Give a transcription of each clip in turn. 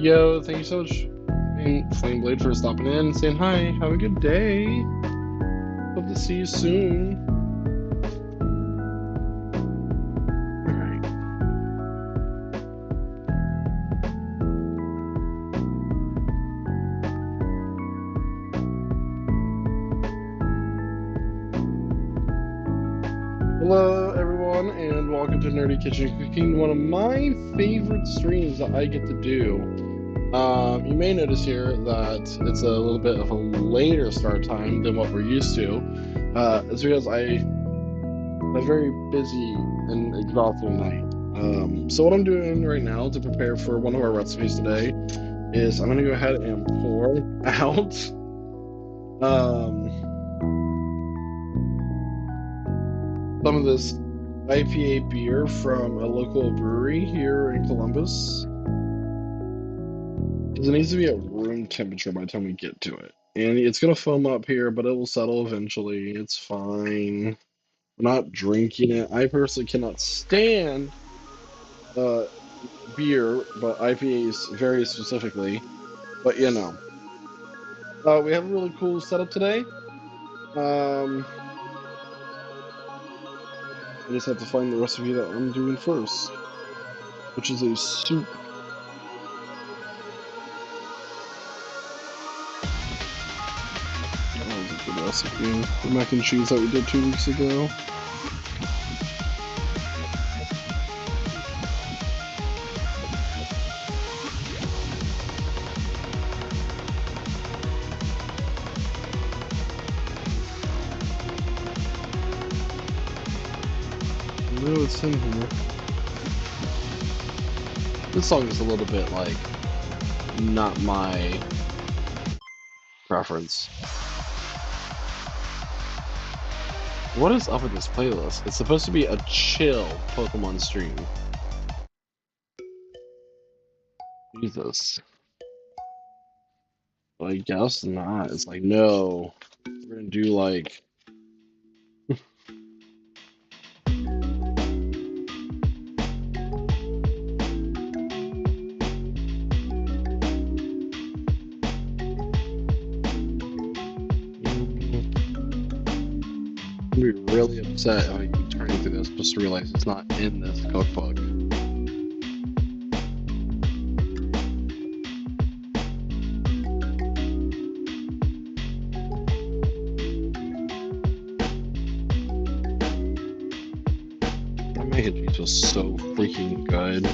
Yo, thank you so much, Flame Blade, for stopping in, saying hi. Have a good day. Hope to see you soon. All right. Hello, everyone, and welcome to Nerdy Kitchen Cooking, one of my favorite streams that I get to do. You may notice here that it's a little bit of a later start time than what we're used to. It's because I had a very busy and exhausting night. So what I'm doing right now to prepare for one of our recipes today is I'm gonna go ahead and pour out some of this IPA beer from a local brewery here in Columbus. Because it needs to be at room temperature by the time we get to it. And it's gonna foam up here, but it will settle eventually. It's fine. I'm not drinking it. I personally cannot stand beer, but IPAs very specifically. But you know. We have a really cool setup today. I just have to find the recipe that I'm doing first, which is a soup. That was a good recipe. The mac and cheese that we did 2 weeks ago. No, it's in here. This song is a little bit like not my preference. What is up with this playlist? It's supposed to be a chill Pokemon stream. Jesus. But I guess not. It's like, no. We're gonna do like... I'm gonna be really upset when I keep turning through this just to realize it's not in this cookbook. That mac and cheese was so freaking good.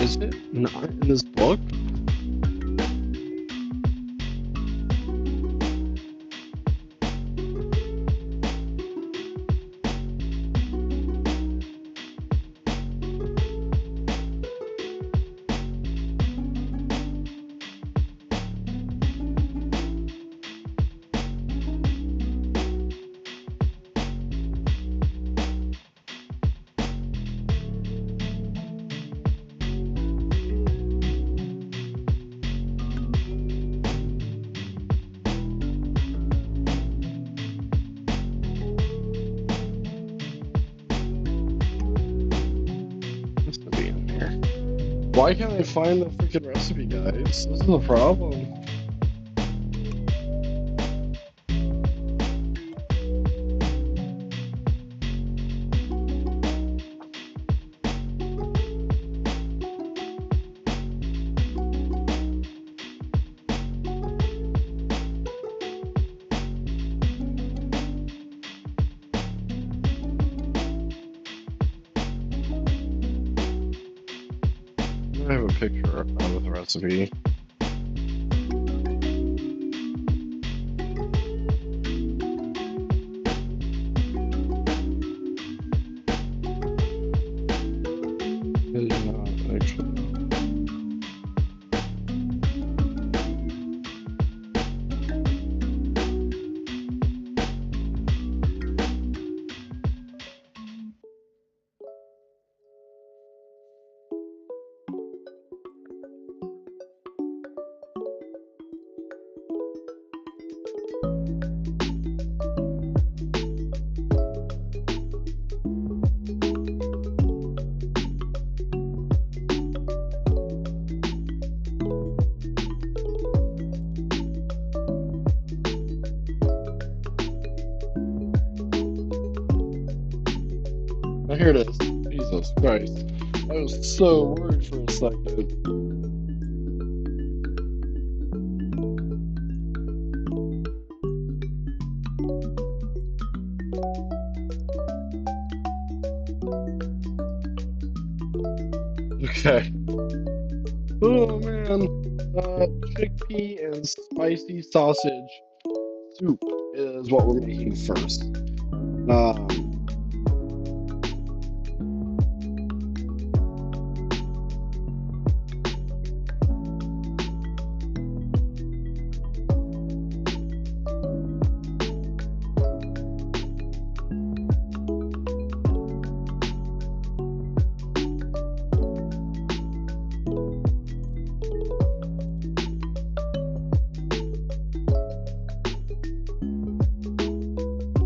Is it not in this book? Why can't I find the freaking recipe, guys? This is a problem. I have a picture of the recipe. It is not actually. Oh, here it is. Jesus Christ. I was so worried for a second. Okay. Oh man. Chickpea and spicy sausage soup is what we're making first.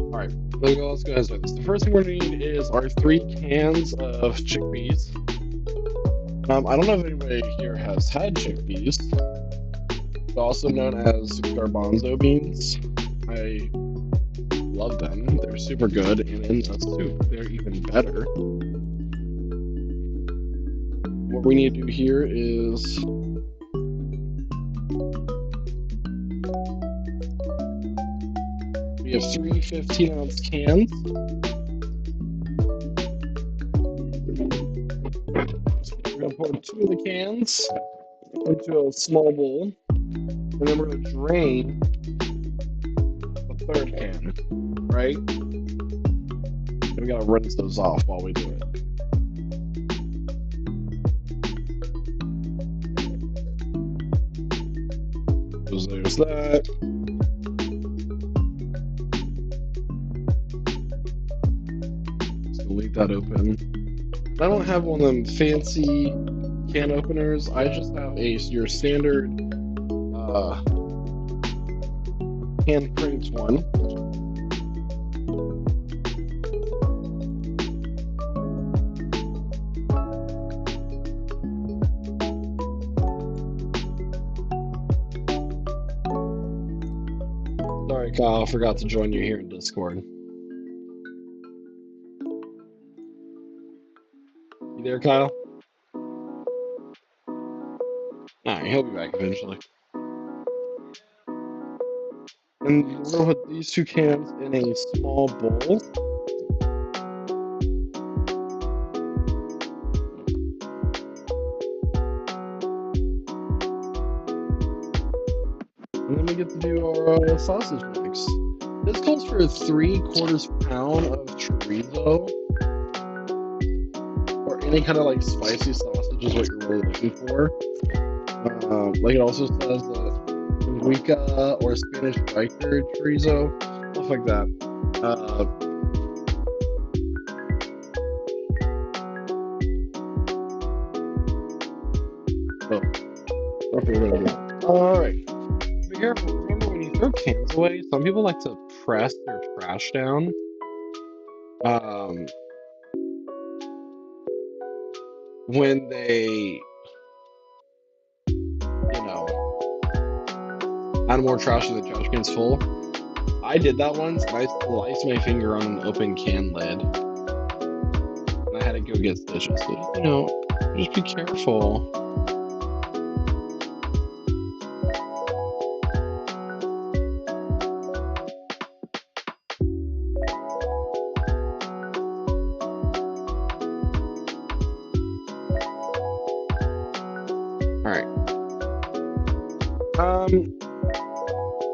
Alright, let's go ahead and start this. The first thing we're going to need is our 3 cans of chickpeas. I don't know if anybody here has had chickpeas, also known as garbanzo beans. I love them. They're super good, and in a soup, they're even better. What we need to do here is we have 3 15-ounce cans. We're going to pour 2 of the cans into a small bowl, and then we're going to drain the 3rd can, right? And we got to rinse those off while we do it. So there's that. So leave that open. I don't have one of them fancy can openers. I just have your standard hand cranked one. Sorry, Kyle, I forgot to join you here in Discord. You there, Kyle? Alright, he'll be back eventually. And we're going to put these 2 cans in a small bowl. And then we get to do our sausage mix. This calls for a 3/4 pound of chorizo. Or any kind of like spicy sausage is what you're really looking for. Like it also says Huica or Spanish Riker chorizo, stuff like that. Alright. Be careful. Remember, when you throw cans away, some people like to press their trash down. When they, add more trash to the trash can's full. I did that once, and I sliced my finger on an open can lid. And I had to go get stitches. So, just be careful. Alright.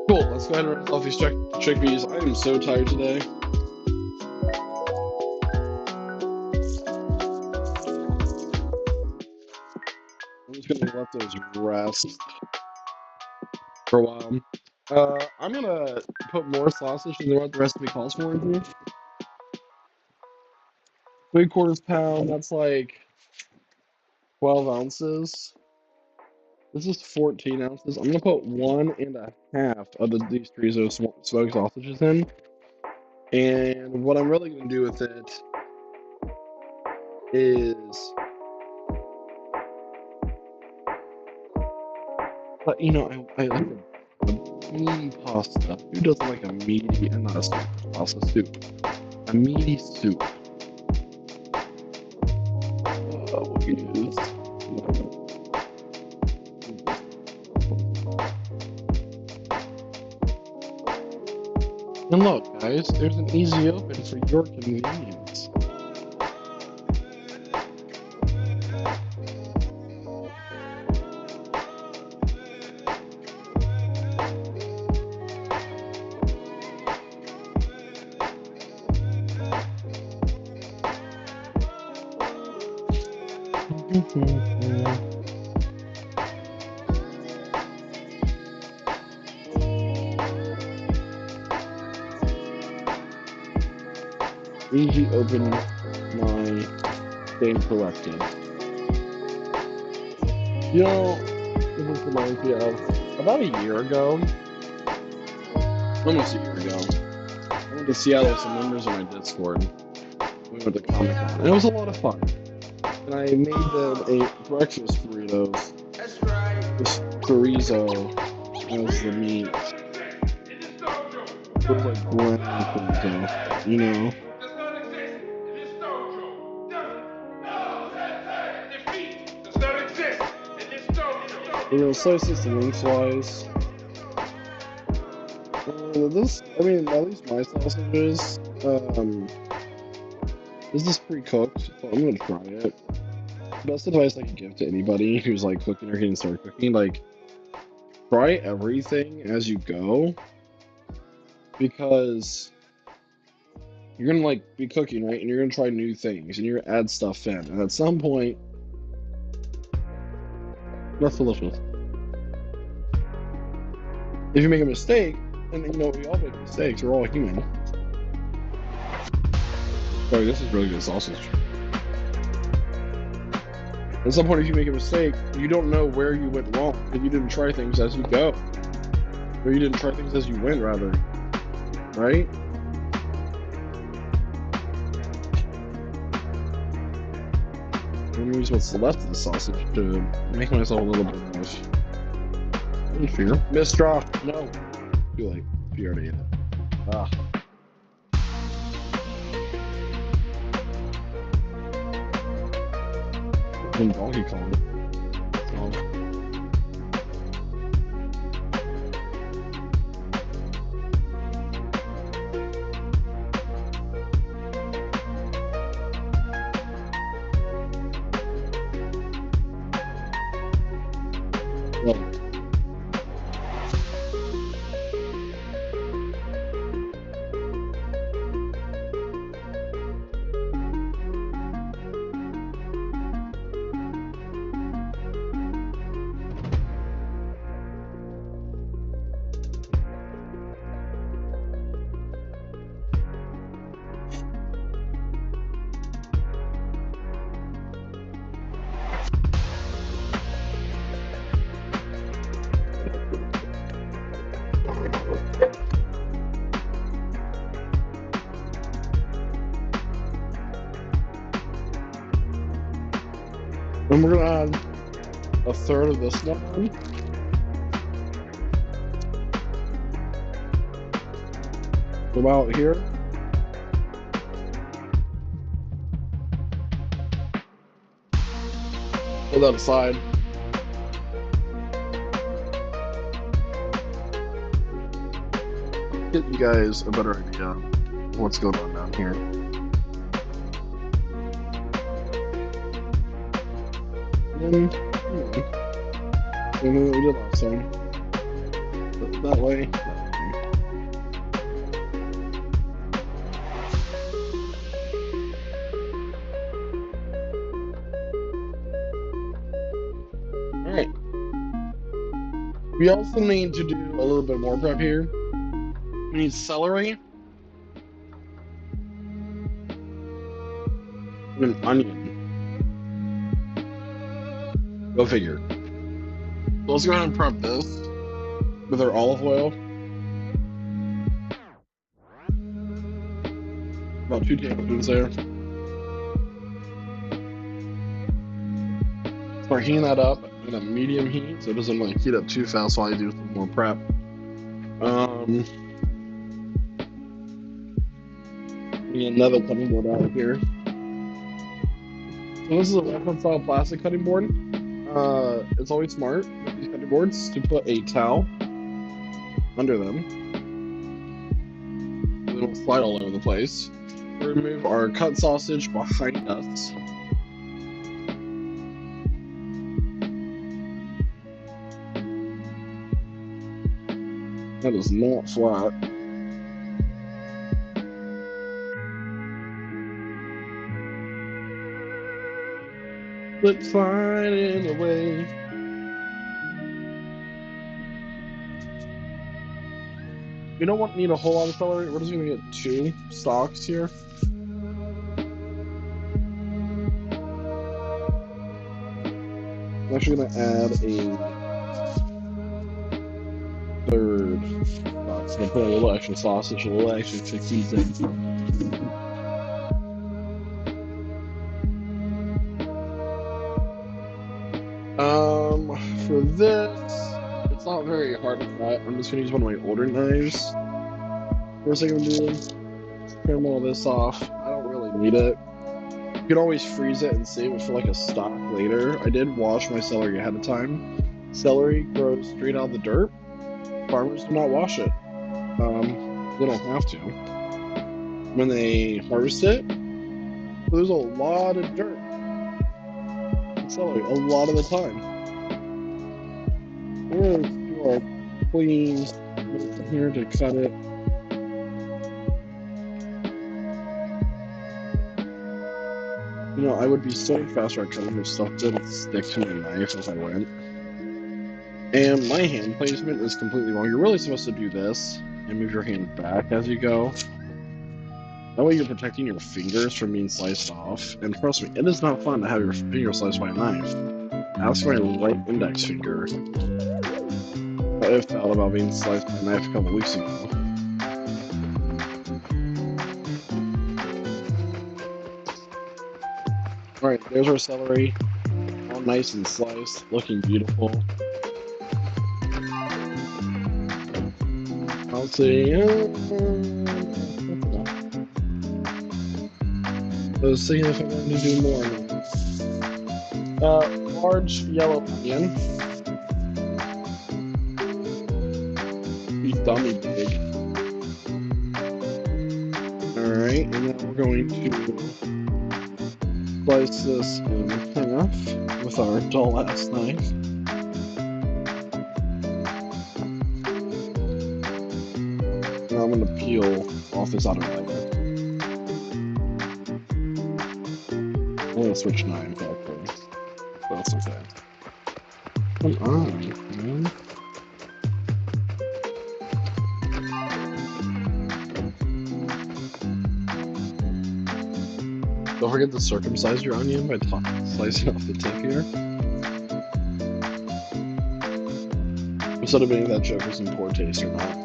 Cool, let's go ahead and rinse off these chickpeas. I am so tired today. I'm just gonna let those rest for a while. I'm gonna put more sausage than what the recipe calls for in here. 3/4 pound, that's like 12 ounces. This is 14 ounces. I'm gonna put 1.5 of these chorizo smoked sausages in. And what I'm really gonna do with it is, but I like a meaty pasta. Who doesn't like a meaty, and not a pasta soup? A meaty soup. And look, guys, there's an easy open for your convenience. Easy open my thing collected. You know, this reminds me of about a year ago, almost a year ago. I went to Seattle with some members of my Discord. We went to Comic Con, and it was a lot of fun. And I made them a breakfast burritos. That's right. With chorizo as the meat. It was like ground chorizo, you know. You know, slices and lengthwise. This, I mean, at least my sausages, this is pre-cooked, so I'm gonna try it. Best advice I can give to anybody who's like cooking or getting started cooking, like, try everything as you go, because you're gonna like be cooking, right? And you're gonna try new things, and you're gonna add stuff in, and at some point, that's delicious. If you make a mistake, and you know, we all make mistakes, we're all human. Sorry, this is really good sausage. At some point, if you make a mistake, you don't know where you went wrong, because you didn't try things as you go. Or you didn't try things as you went, rather. Right? I'm gonna use what's left of the sausage to make myself a little bit of fear. Misdraw. No. Too late. You already ate it. Ah. In Donkey Kong. And we're gonna add a third of this one. About here. Put that aside. Get you guys a better idea of what's going on down here. And then, what we did last time. That way. Alright. We also need to do a little bit more prep here. We need celery. And an onion. Go figure. So let's go ahead and prep this with our olive oil. About 2 tablespoons there. Start heating that up at a medium heat so it doesn't like heat up too fast while I do some more prep. Get another cutting board out of here. So this is a restaurant style plastic cutting board. It's always smart with these cutting boards to put a towel under them. It'll slide all over the place. We'll remove our cut sausage behind us. That is not flat. Let's find a way. We don't need a whole lot of celery. We're just gonna get 2 stalks here. I'm actually gonna add a 3rd stalk. So I'm gonna put a little extra sausage, a little extra chickpeas in. For this, it's not very hard to cut. I'm just gonna use one of my older knives. First thing I'm gonna do, trim all this off. I don't really need it. You can always freeze it and save it for like a stock later. I did wash my celery ahead of time. Celery grows straight out of the dirt. Farmers do not wash it. They don't have to. When they harvest it, there's a lot of dirt in celery a lot of the time. We're going to do our clean here to cut it. You know, I would be so faster at cutting this stuff didn't stick to my knife as I went. And my hand placement is completely wrong. You're really supposed to do this and move your hand back as you go. That way you're protecting your fingers from being sliced off. And trust me, it is not fun to have your finger sliced by a knife. Ask my right index finger. I thought about being sliced by a knife a couple weeks ago. Alright, there's our celery. All nice and sliced, looking beautiful. I'll see. I was thinking if I wanted to do more. Large yellow onion. Dummy big. Alright, and then we're going to slice this in half with our dull ass knife. And I'm going to peel off this outer layer. I'm going to switch knives actually. But that's okay. Come on, man. Don't forget to circumcise your onion by slicing off the tip here. Instead of being that joke was in poor taste or not.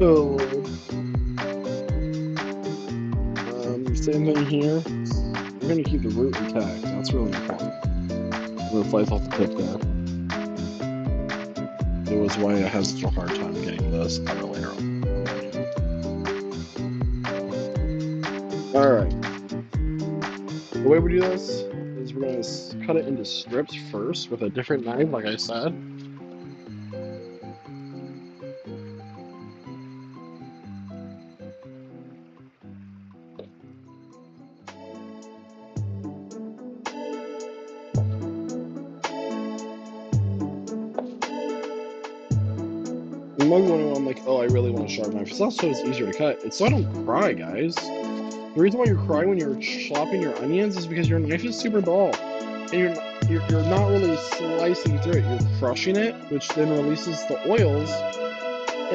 Oh Lord. Same thing here. We're going to keep the root intact. That's really important. I'm going to slice off the tip there. It was why I had such a hard time getting this outer layer on. Alright, the way we do this is we're going to cut it into strips first with a different knife, like I said. You might be wondering, I'm like, oh, I really want a sharp knife. It's not so it's easier to cut. It's so I don't cry, guys. The reason why you cry when you're chopping your onions is because your knife is super dull, and you're not really slicing through it. You're crushing it, which then releases the oils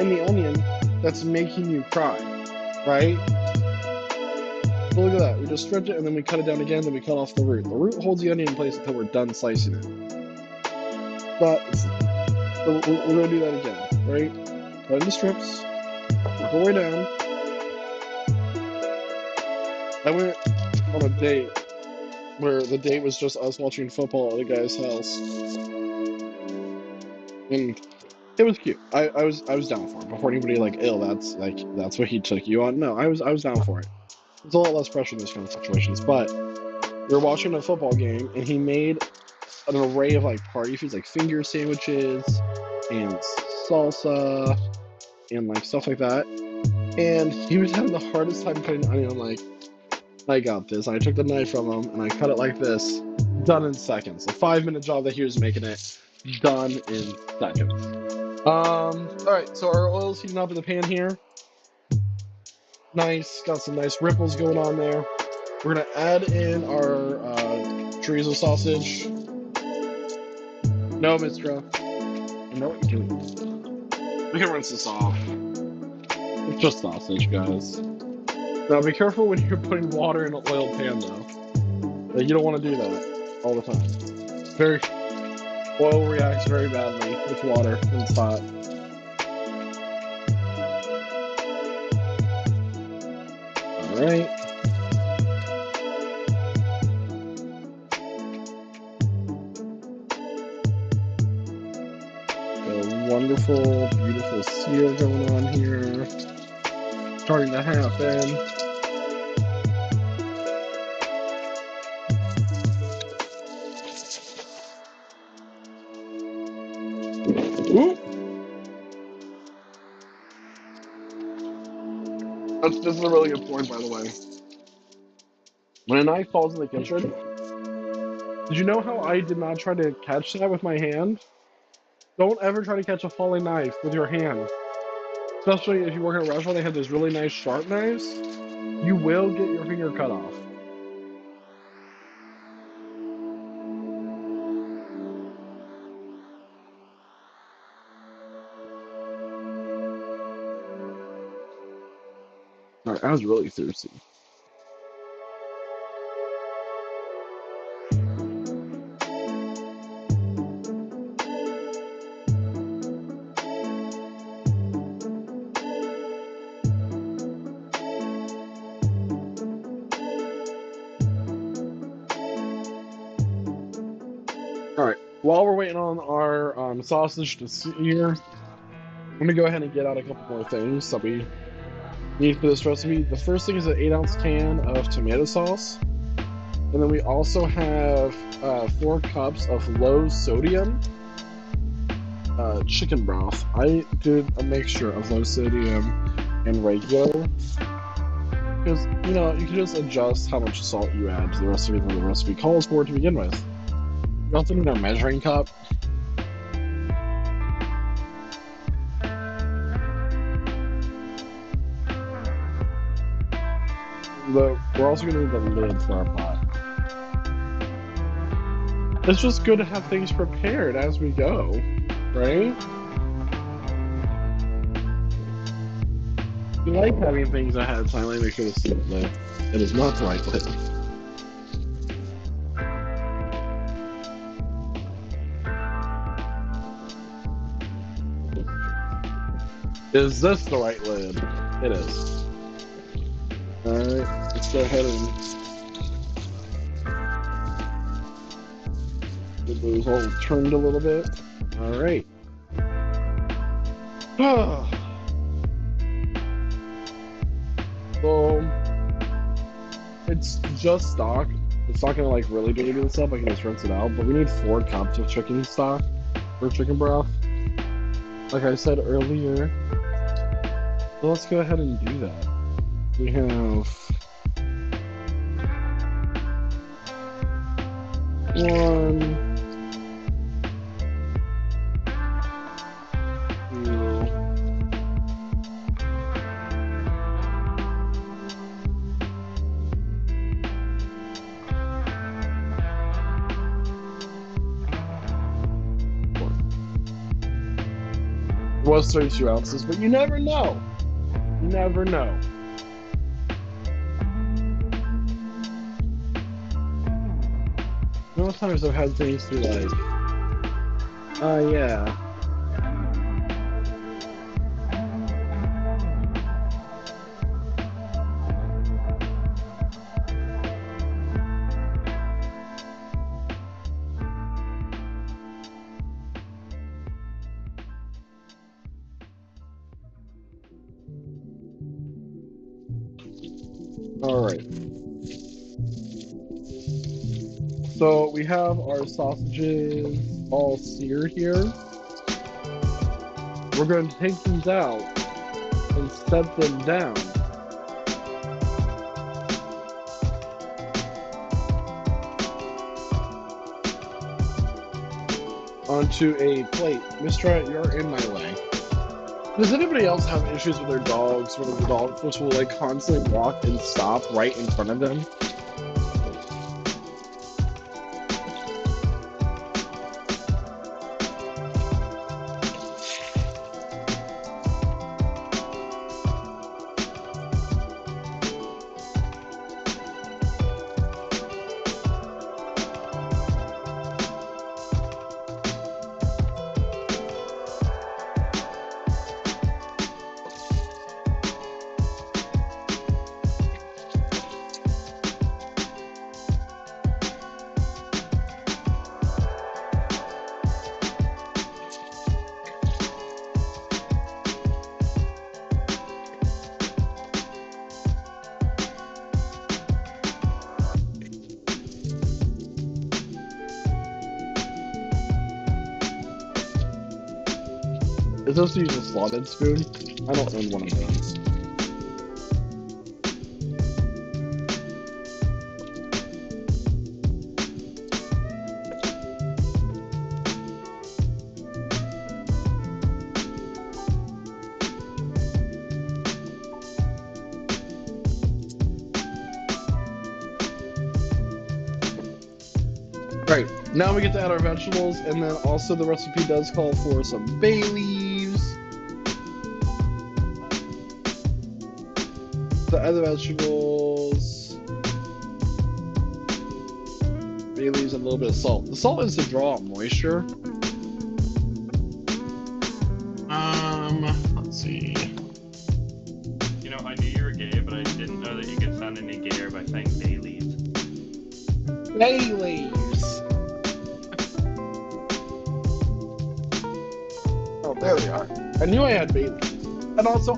in the onion that's making you cry, right? So look at that. We just stretch it, and then we cut it down again, then we cut off the root. The root holds the onion in place until we're done slicing it. But we're going to do that again, right? Cut into strips, work our way down. I went on a date where the date was just us watching football at a guy's house, and it was cute. I was down for it. Before anybody like, ill, that's what he took you on. No, I was down for it. There's a lot less pressure in those kind of situations. But we were watching a football game, and he made an array of like party foods, like finger sandwiches and salsa and like stuff like that. And he was having the hardest time cutting onion. I'm like, I got this. I took the knife from him and I cut it like this. Done in seconds. A 5-minute job that he was making it. Done in seconds. Alright, so our oil's heating up in the pan here. Nice. Got some nice ripples going on there. We're gonna add in our chorizo sausage. No, Mistra. I know what you're doing. We can rinse this off. It's just sausage, guys. Now be careful when you're putting water in an oiled pan, though. Like, you don't want to do that all the time. Oil reacts very badly with water when it's hot. All right. Wonderful, beautiful sear going on here. Starting to happen. Ooh. This is a really good point, by the way. When a knife falls in the kitchen, did you know how I did not try to catch that with my hand? Don't ever try to catch a falling knife with your hand. Especially if you work at a restaurant, they have those really nice sharp knives. You will get your finger cut off. Alright, I was really thirsty. Alright, while we're waiting on our sausage to sear, I'm going to go ahead and get out a couple more things that we need for this recipe. The first thing is an 8-ounce can of tomato sauce. And then we also have 4 cups of low sodium chicken broth. I did a mixture of low sodium and regular. Because, you know, you can just adjust how much salt you add to the recipe than the recipe calls for to begin with. You also need a measuring cup. But we're also going to need the lid for our pot. It's just good to have things prepared as we go, right? You like having things ahead of time. Let me make sure this lid. It is not the right lid. Is this the right lid? It is. Alright, let's go ahead and get those all turned a little bit. Alright. So, it's just stock. It's not gonna like really do anything stuff. I can just rinse it out. But we need 4 cups of chicken stock or chicken broth. Like I said earlier. So let's go ahead and do that. We have 1, 2, 4. It was 32 ounces, but you never know. You never know. Most times I've had things to like, yeah. Alright. So we have our sausages all seared here. We're going to take these out and set them down onto a plate. Miss Trent, you're in my way. Does anybody else have issues with their dogs where the dogs will like constantly walk and stop right in front of them? Is this to use a slotted spoon? I don't own one of those. Right, now we get to add our vegetables, and then also the recipe does call for some bay leaves. To add the vegetables, bay leaves, and a little bit of salt. The salt is to draw out moisture. Let's see. You know, I knew you were gay, but I didn't know that you could sound any gayer by saying bay leaves. Bay leaves. Oh, there they are. I knew I had bay leaves. And also,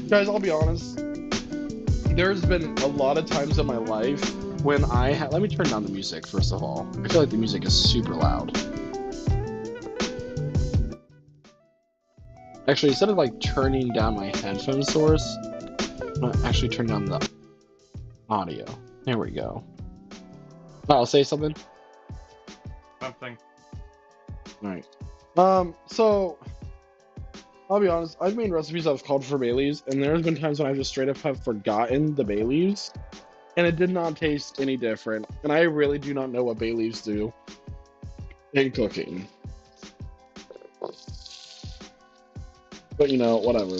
guys, I'll be honest. There's been a lot of times in my life when let me turn down the music, first of all. I feel like the music is super loud. Actually, instead of like turning down my headphone source, I'm gonna actually turn down the audio. There we go. I'll say something. Something. Alright. So I'll be honest, I've made recipes that have called for bay leaves, and there's been times when I just straight up have forgotten the bay leaves, and it did not taste any different. And I really do not know what bay leaves do in cooking. But you know, whatever.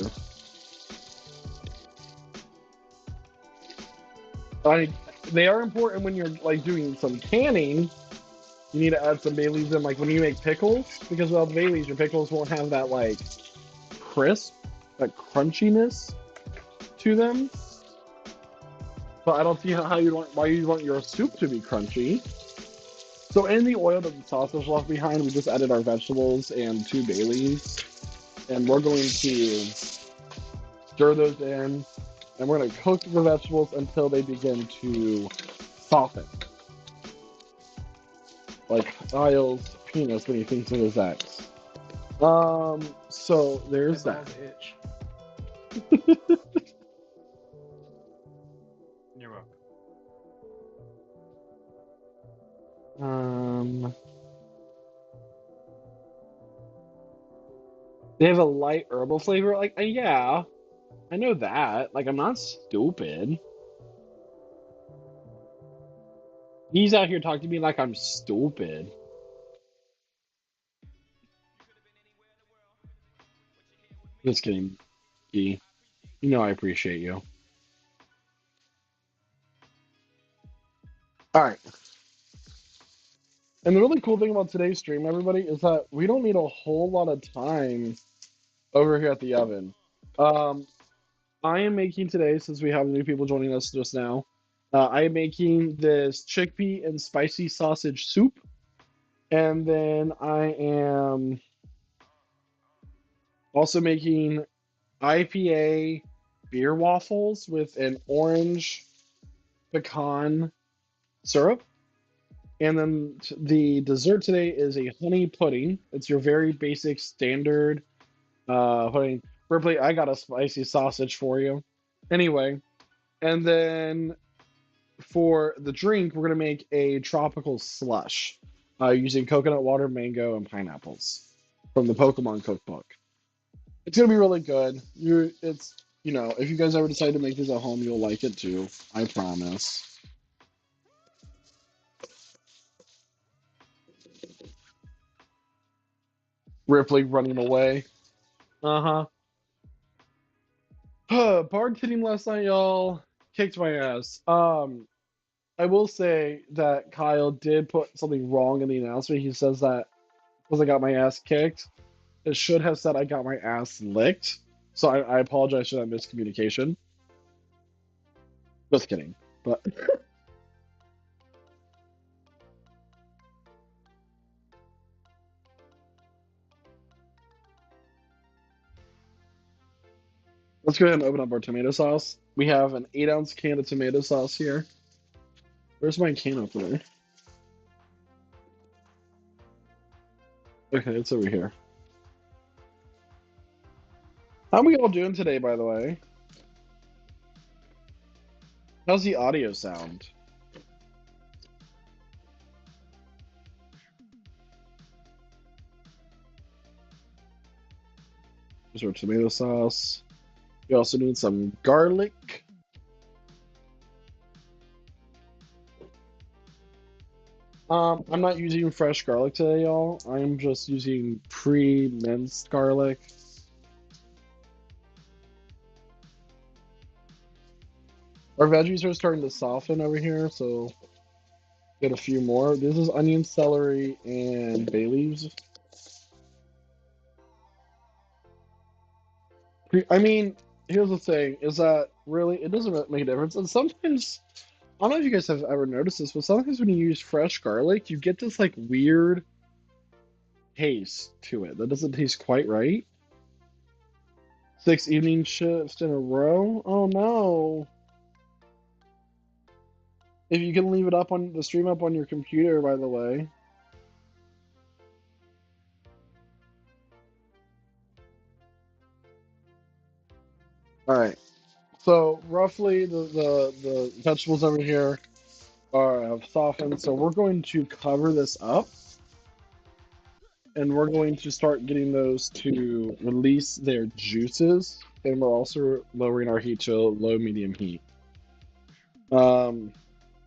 They are important when you're like doing some canning. You need to add some bay leaves in, like when you make pickles, because without the bay leaves, your pickles won't have that like crisp, that crunchiness to them. But I don't see why you want your soup to be crunchy. So in the oil that the sausage left behind, we just added our vegetables and 2 bay leaves. And we're going to stir those in, and we're going to cook the vegetables until they begin to soften. Like Isles' penis when he thinks of his ex. So there's that. You're welcome. They have a light herbal flavor. Like, yeah, I know that. Like, I'm not stupid. He's out here talking to me like I'm stupid. Just kidding, E. You know I appreciate you. Alright. And the really cool thing about today's stream, everybody, is that we don't need a whole lot of time over here at the oven. I am making today, since we have new people joining us just now, I am making this chickpea and spicy sausage soup. And then I am also making IPA beer waffles with an orange pecan syrup. And then the dessert today is a honey pudding. It's your very basic standard pudding Ripley, I got a spicy sausage for you. Anyway, and then for the drink, we're gonna make a tropical slush using coconut water, mango, and pineapples from the Pokemon cookbook. It's gonna be really good. It's if you guys ever decide to make this at home, you'll like it too. I promise. Ripley running away. Uh huh. Bartending last night, y'all kicked my ass. I will say that Kyle did put something wrong in the announcement. He says that because I got my ass kicked, it should have said I got my ass licked. So I apologize for that miscommunication. Just kidding. But let's go ahead and open up our tomato sauce. We have an 8-ounce can of tomato sauce here. Where's my can opener? Okay, it's over here. How are we all doing today, by the way? How's the audio sound? Here's our tomato sauce. We also need some garlic. I'm not using fresh garlic today, y'all. I'm just using pre-minced garlic. Our veggies are starting to soften over here, so get a few more. This is onion, celery, and bay leaves. I mean, here's the thing: is that really it doesn't make a difference. And sometimes I don't know if you guys have ever noticed this, but sometimes when you use fresh garlic, you get this like weird taste to it that doesn't taste quite right. 6 evening shifts in a row? Oh no. If you can leave it up on the stream up on your computer, by the way. Alright. So roughly the vegetables over here have softened. So we're going to cover this up. And we're going to start getting those to release their juices. And we're also lowering our heat to low medium heat. In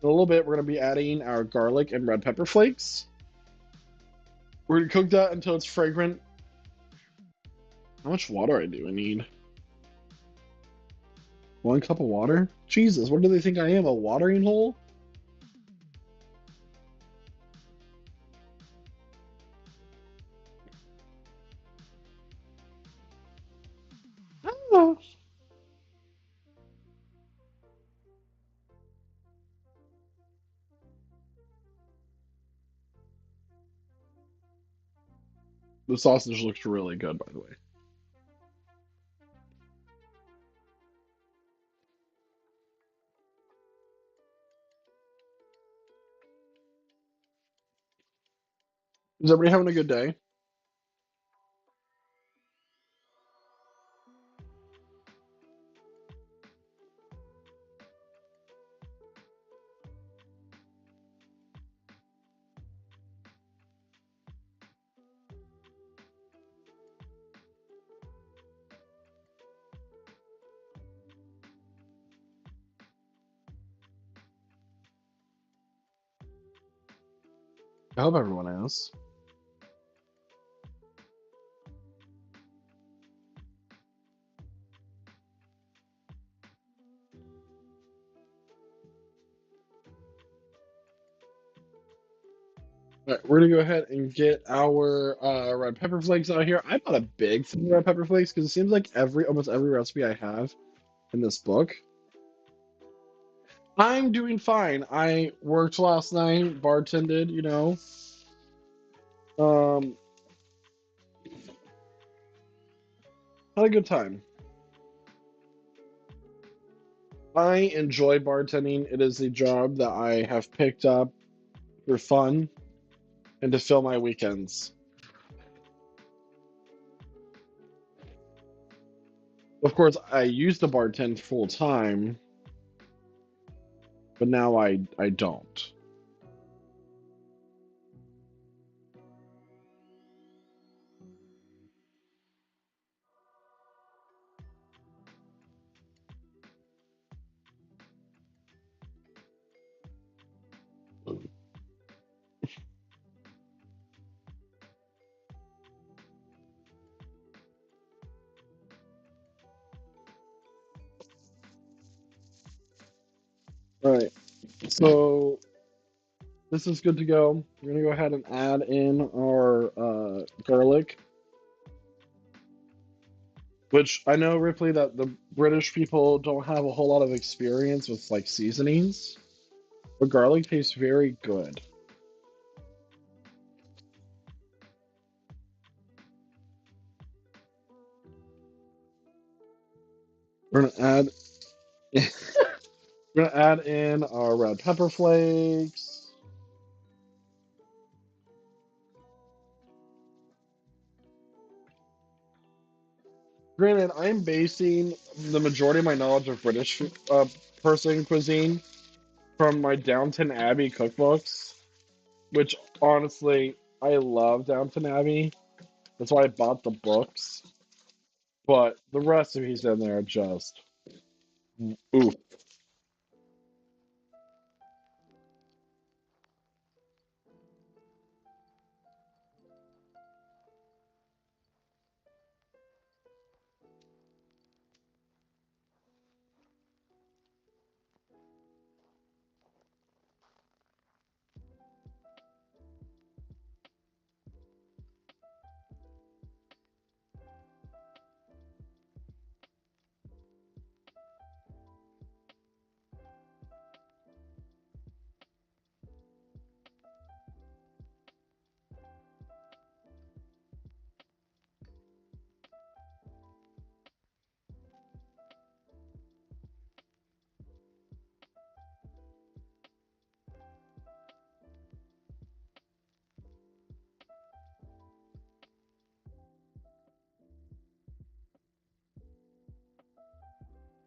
a little bit, we're going to be adding our garlic and red pepper flakes. We're going to cook that until it's fragrant. How much water do I need? 1 cup of water? Jesus, what do they think I am, a watering hole? Ah. The sausage looks really good, by the way. Is everybody having a good day? I hope everyone is. All right, we're gonna go ahead and get our red pepper flakes out here. I bought a big thing of red pepper flakes because it seems like almost every recipe I have in this book. I'm doing fine. I worked last night, bartended, Um, had a good time. I enjoy bartending. It is a job that I have picked up for fun and to fill my weekends. Of course, I used to bartend full time, but now I don't. All right, so this is good to go. We're gonna go ahead and add in our garlic, which I know, Ripley, that the British people don't have a whole lot of experience with like seasonings, but garlic tastes very good. We're gonna add we're gonna add in our red pepper flakes. Granted, I'm basing the majority of my knowledge of British person cuisine from my Downton Abbey cookbooks, which honestly I love Downton Abbey. That's why I bought the books. But the recipes in there are just oof.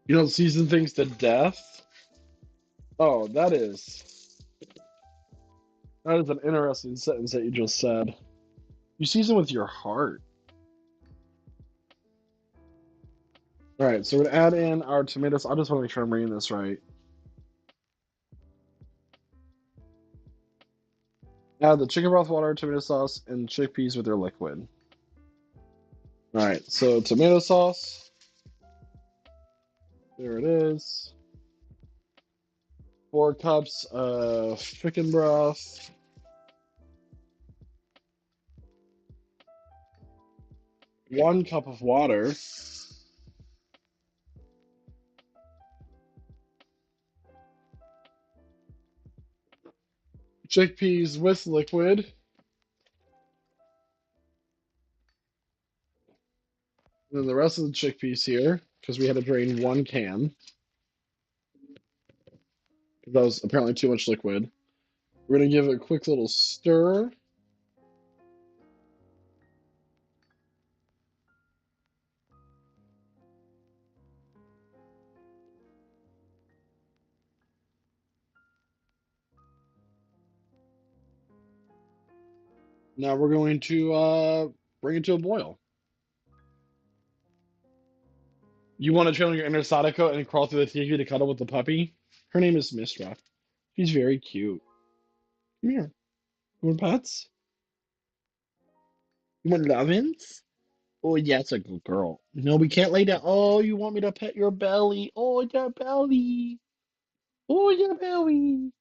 You don't season things to death. Oh, that is an interesting sentence that you just said. You season with your heart. All right, so we're gonna add in our tomatoes. I just want to make sure I'm reading this right. Add the chicken broth, water, tomato sauce, and chickpeas with their liquid. All right, so tomato sauce. There it is. 4 cups of chicken broth. 1 cup of water. Chickpeas with liquid. And then the rest of the chickpeas here, because we had to drain 1 can. That was apparently too much liquid. We're gonna give it a quick little stir. Now we're going to bring it to a boil. You want to channel your inner Sadako and crawl through the TV to cuddle with the puppy? Her name is Mistra. She's very cute. Come here. You want pets? You want lovin's? Oh, yeah, it's a good girl. No, we can't lay down. Oh, you want me to pet your belly? Oh, your belly. Oh, your belly.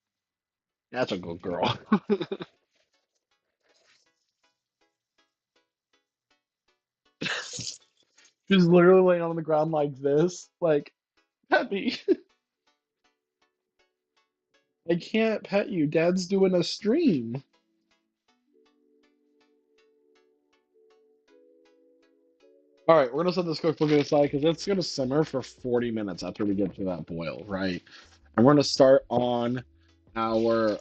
That's a good girl. She's literally laying on the ground like this. Like, pet me. I can't pet you. Dad's doing a stream. All right, we're gonna set this cookbook aside because it's gonna simmer for 40 minutes after we get to that boil, right? And we're gonna start on our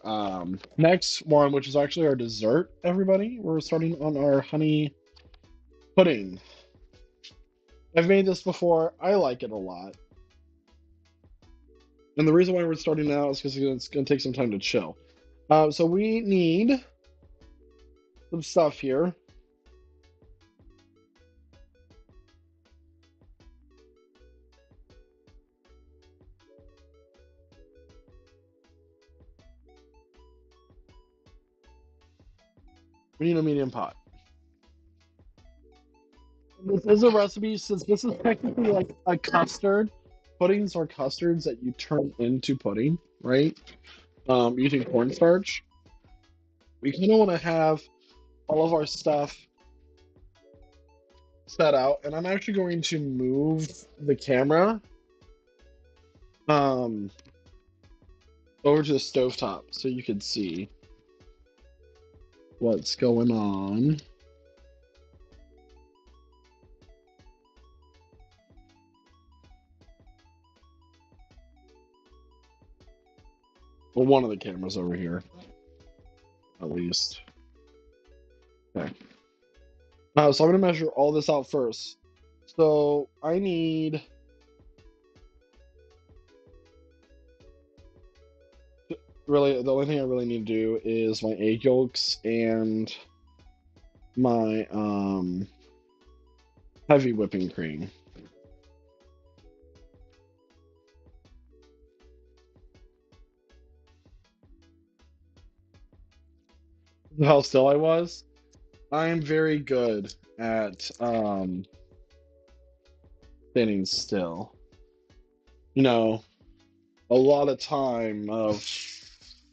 next one, which is actually our dessert. Everybody, we're starting on our honey pudding. I've made this before. I like it a lot. And the reason why we're starting now is because it's going to take some time to chill. So we need some stuff here. We need a medium pot. This is a recipe, since this is technically like a custard. Puddings are custards that you turn into pudding, right? Using cornstarch. We kind of want to have all of our stuff set out, and I'm actually going to move the camera um, over to the stovetop so you can see what's going on. Well, one of the cameras over here, at least. Okay. So I'm going to measure all this out first. So I need really, the only thing I really need to do is my egg yolks and my heavy whipping cream. How still I was? I'm very good at standing still. You know, a lot of time of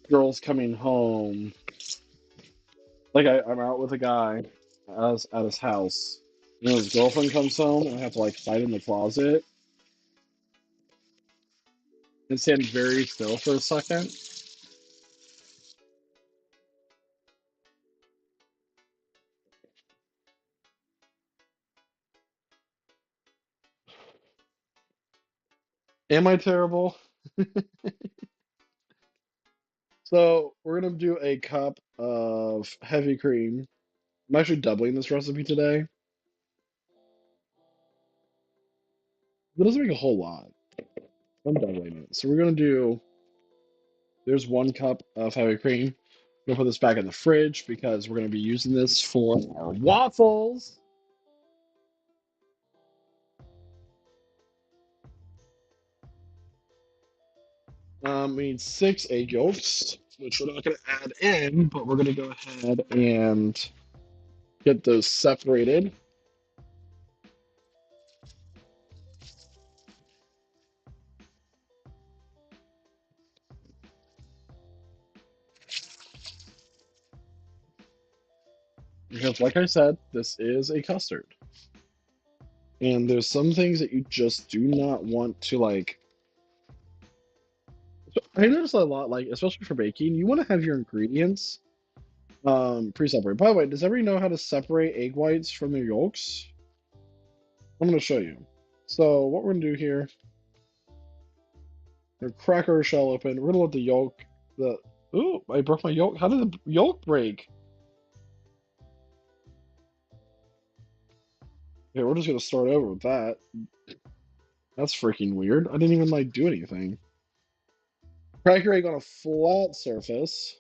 girls coming home. Like I'm out with a guy at his house. And his girlfriend comes home, and I have to like hide in the closet and stand very still for a second. Am I terrible? So we're gonna do a cup of heavy cream. I'm actually doubling this recipe today. It doesn't make a whole lot. I'm doubling it. So we're gonna do. There's 1 cup of heavy cream. I'm gonna put this back in the fridge because we're gonna be using this for our waffles. We need 6 egg yolks, which we're not gonna add in, but we're gonna go ahead and get those separated. Because, like I said, this is a custard. And there's some things that you just do not want to like. I notice a lot, like especially for baking, you want to have your ingredients pre-separated. By the way, does everybody know how to separate egg whites from their yolks? I'm going to show you. So what we're going to do here, we're gonna crack our shell open. We're going to let the yolk, the ooh, I broke my yolk. How did the yolk break? Okay, we're just going to start over with that. That's freaking weird. I didn't even like do anything. Crack your egg on a flat surface.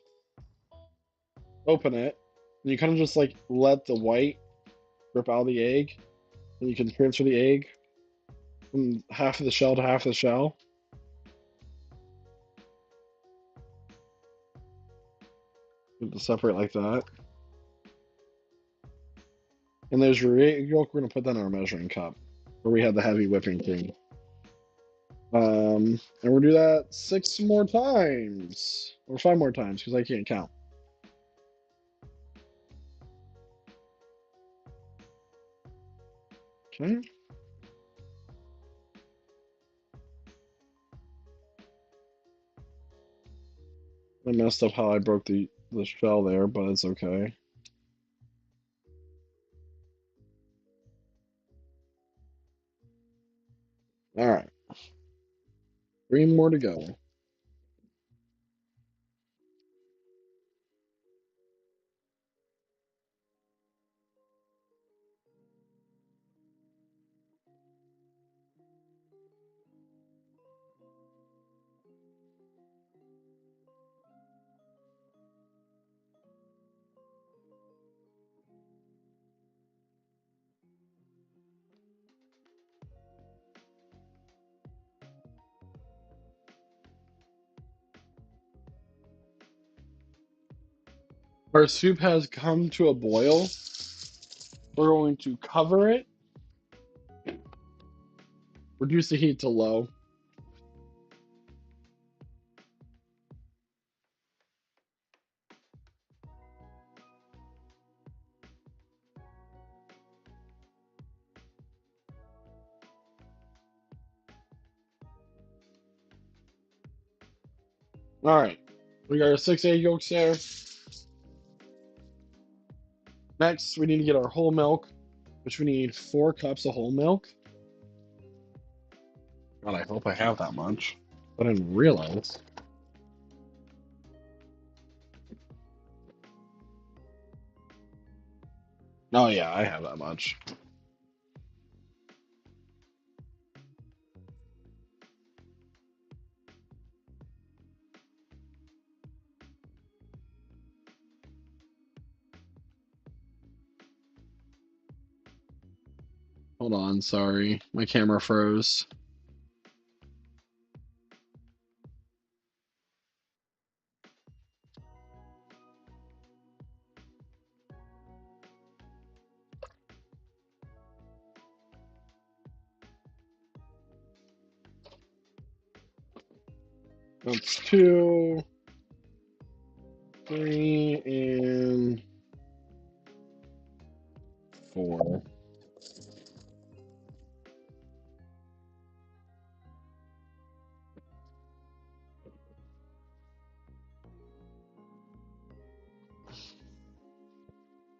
Open it. And you kind of just like let the white rip out of the egg. And you can transfer the egg from half of the shell to half of the shell. To separate like that. And there's your egg yolk. We're gonna put that in our measuring cup where we have the heavy whipping cream. And we'll do that 6 more times or 5 more times because I can't count. Okay. I messed up how I broke the shell there, but it's okay. All right. 3 more to go. Our soup has come to a boil. We're going to cover it, reduce the heat to low. All right, we got our 6 egg yolks there. Next, we need to get our whole milk, which we need 4 cups of whole milk. God, I hope I have that much. But I didn't realize. Oh yeah, I have that much. Hold on, sorry. My camera froze. That's 2, 3, and 4.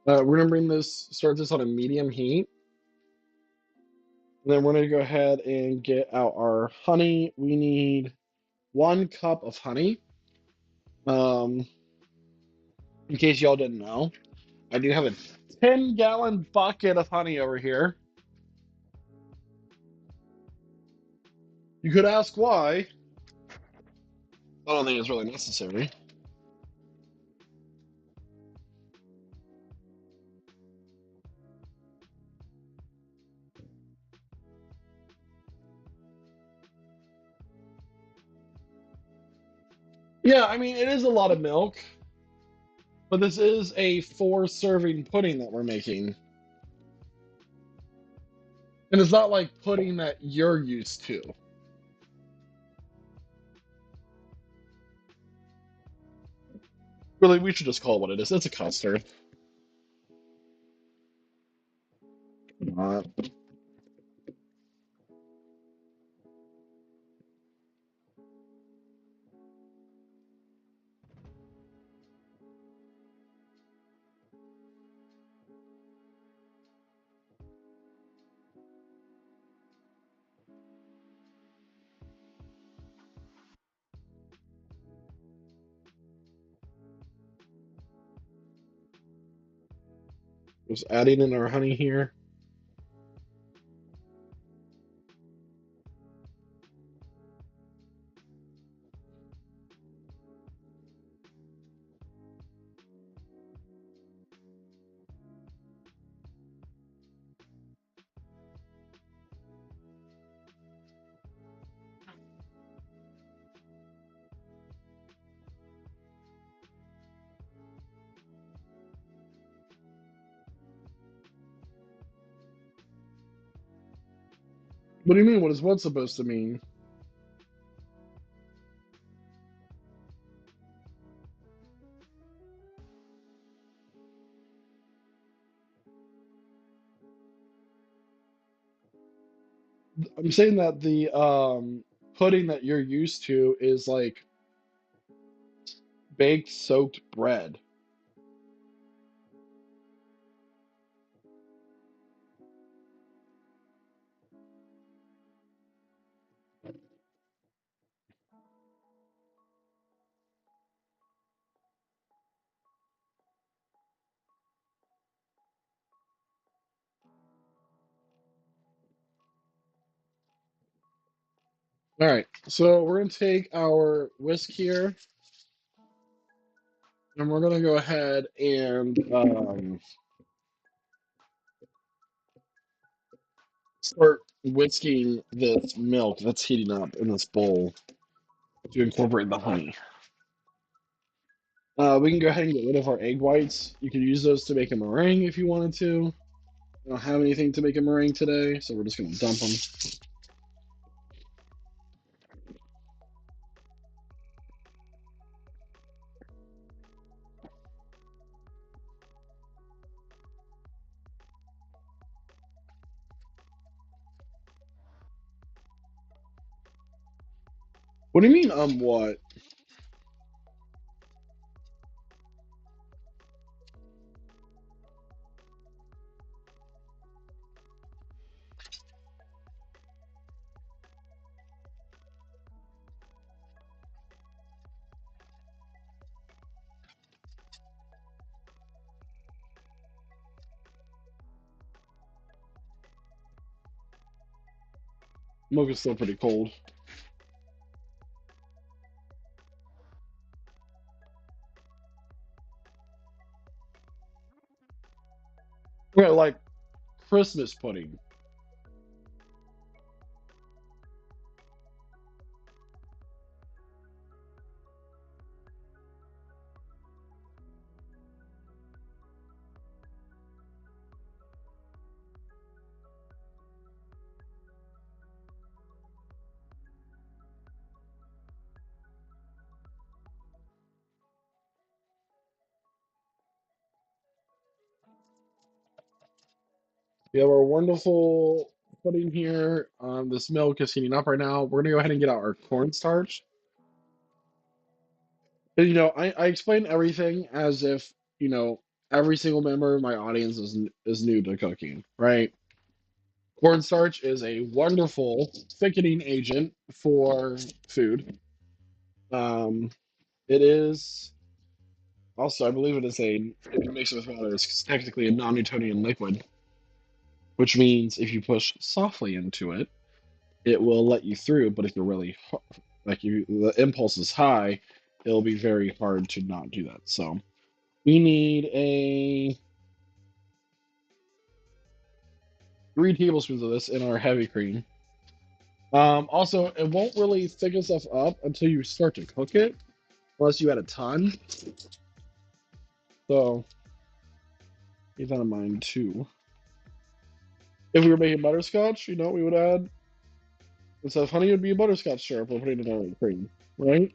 We're gonna start this on a medium heat. And then we're gonna go ahead and get out our honey. We need 1 cup of honey. Um, in case y'all didn't know, I do have a 10-gallon bucket of honey over here. You could ask why. I don't think it's really necessary. Yeah, I mean, it is a lot of milk, but this is a 4-serving pudding that we're making. And it's not like pudding that you're used to. Really, we should just call it what it is. It's a custard. Not. Just adding in our honey here. What do you mean? What is what supposed to mean? I'm saying that the pudding that you're used to is like baked soaked bread. All right, so we're gonna take our whisk here, and we're gonna go ahead and start whisking this milk that's heating up in this bowl to incorporate the honey. We can go ahead and get rid of our egg whites. You can use those to make a meringue if you wanted to. I don't have anything to make a meringue today, so we're just gonna dump them. What do you mean, what? Milk is still pretty cold. Yeah, like Christmas pudding. We have our wonderful pudding here. This milk is heating up right now. We're gonna go ahead and get out our cornstarch. And, I explain everything as if, every single member of my audience is new to cooking, right? Cornstarch is a wonderful thickening agent for food. Um, it is also, I believe it is if you mix it with water, it's technically a non-Newtonian liquid, which means if you push softly into it, it will let you through. But if you're really like the impulse is high, it'll be very hard to not do that. So we need 3 tablespoons of this in our heavy cream. Also, it won't really thicken stuff up until you start to cook it, unless you add a ton. So keep that in mind too. If we were making butterscotch, we would add, instead of honey, it would be a butterscotch syrup. We're putting it in our cream, right?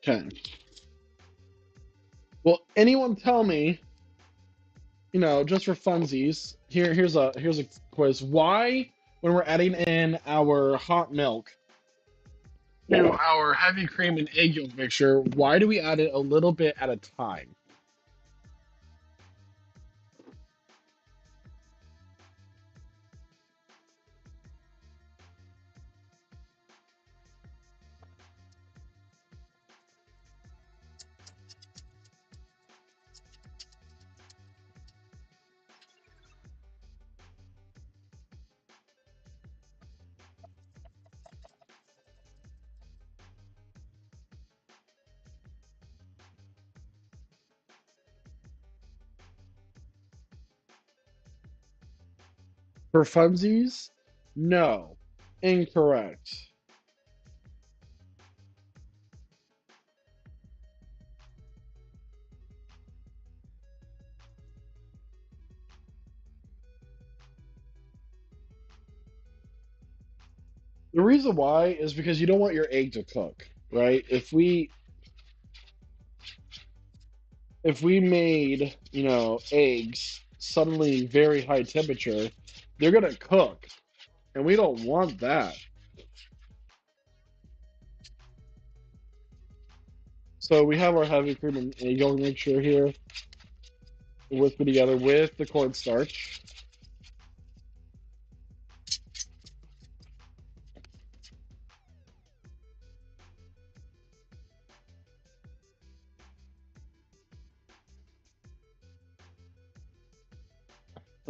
Okay. Well, anyone tell me, just for funsies, here's a quiz. Why, when we're adding in our hot milk to our heavy cream and egg yolk mixture, why do we add it a little bit at a time? For funsies? No. Incorrect. The reason why is because you don't want your egg to cook, right? If we made, eggs suddenly very high temperature, they're gonna cook, and we don't want that. So we have our heavy cream and egg yolk mixture here, whisk it together with the cornstarch.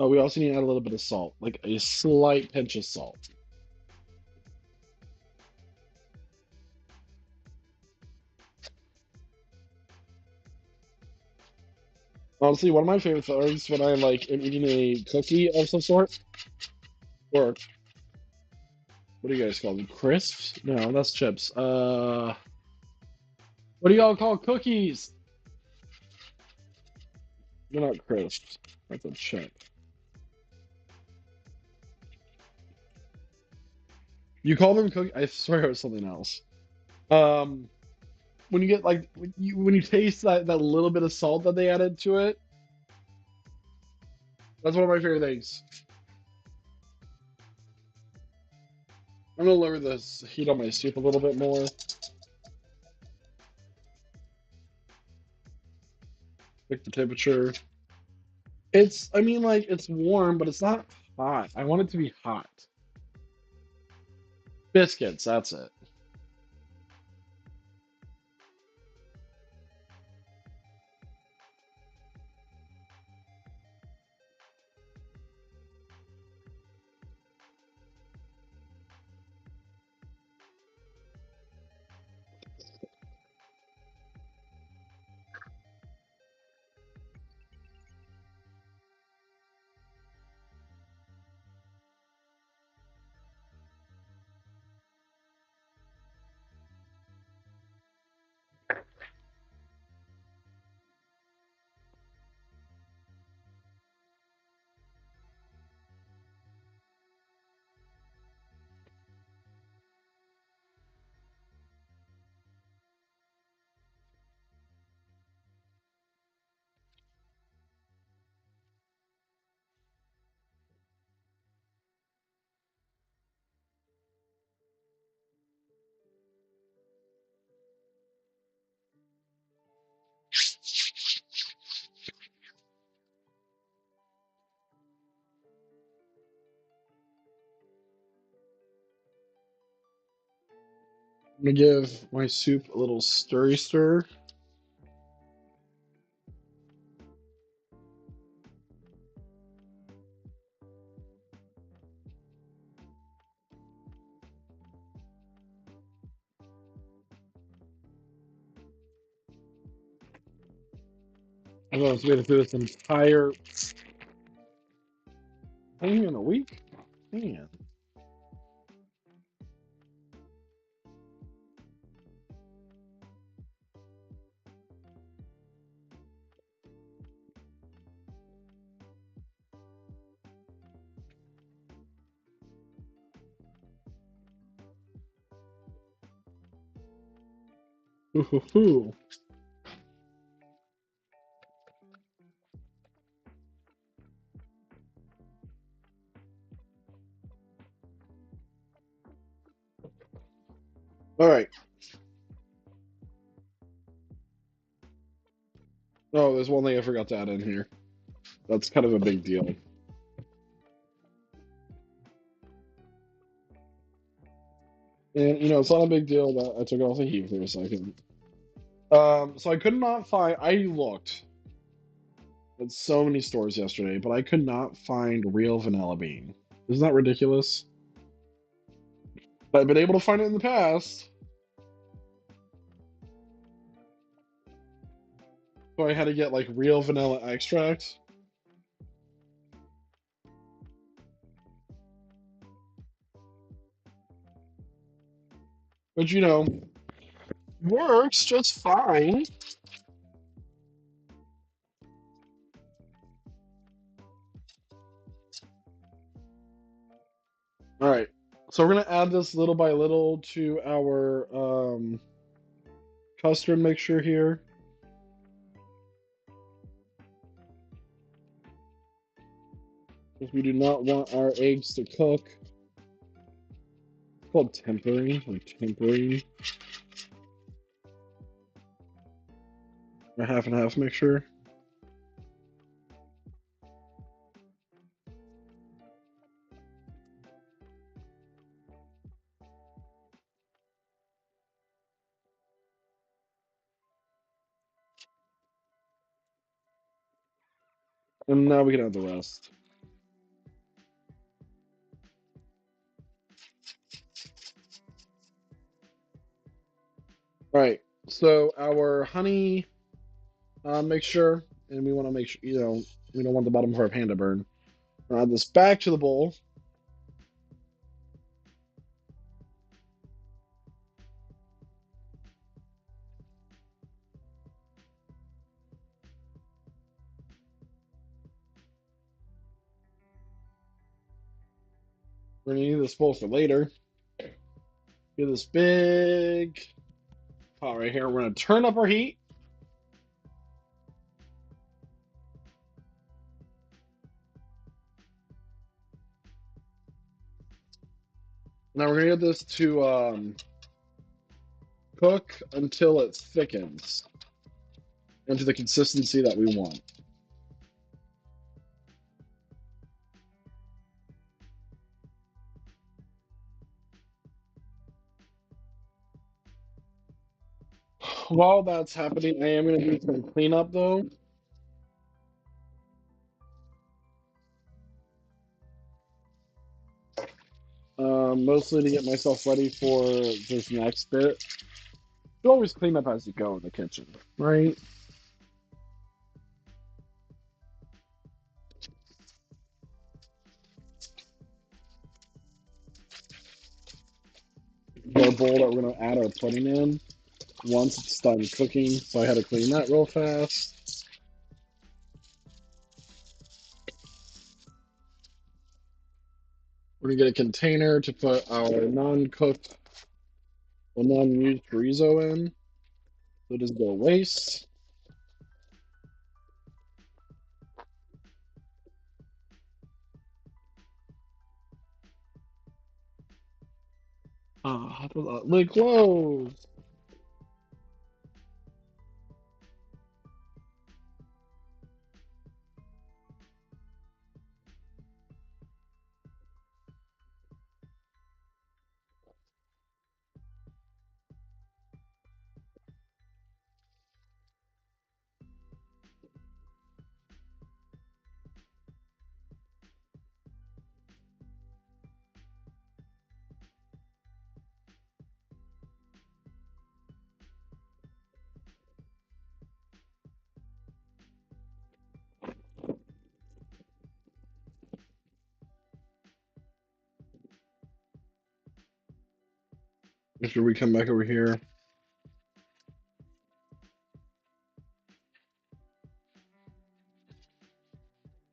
Oh, we also need to add a little bit of salt, like a slight pinch of salt. Honestly, one of my favorite things when I like am eating a cookie of some sort, or what do you guys call them? Crisps? No, that's chips. What do y'all call cookies? They're not crisps. That's a chip. You call them cookies? I swear it was something else. Um, when you get like when you taste that little bit of salt that they added to it, that's one of my favorite things. I'm gonna lower this heat on my soup a little bit more. Pick the temperature. I mean, like, it's warm, but it's not hot. I want it to be hot. Biscuits, that's it. I'm gonna give my soup a little stirry stir. I'm gonna wait through this entire thing in a week. Man. Ooh. All right. Oh, there's one thing I forgot to add in here. That's kind of a big deal. And it's not a big deal that I took off the heat for a second. So I could not find. I looked at so many stores yesterday, but I could not find real vanilla bean. Isn't that ridiculous? But I've been able to find it in the past, so I had to get like real vanilla extract. Which works just fine. All right, so we're gonna add this little by little to our custard mixture here. Because we do not want our eggs to cook. It's called tempering, or tempering. A half and half mixture. And now we can add the rest. All right. So our honey mixture, and we want to make sure, we don't want the bottom of our pan to burn. Add this back to the bowl. We're gonna need this bowl for later. Get this big pot right here. We're gonna turn up our heat. Now we're gonna get this to cook until it thickens into the consistency that we want. While that's happening, I am gonna do some cleanup though. Mostly to get myself ready for this next bit. You always clean up as you go in the kitchen, right? The bowl that we're gonna add our pudding in once it's done cooking, so I had to clean that real fast. We're gonna get a container to put our non-cooked or non-used chorizo in. So it doesn't go to waste. How does that lid close? Make sure we come back over here.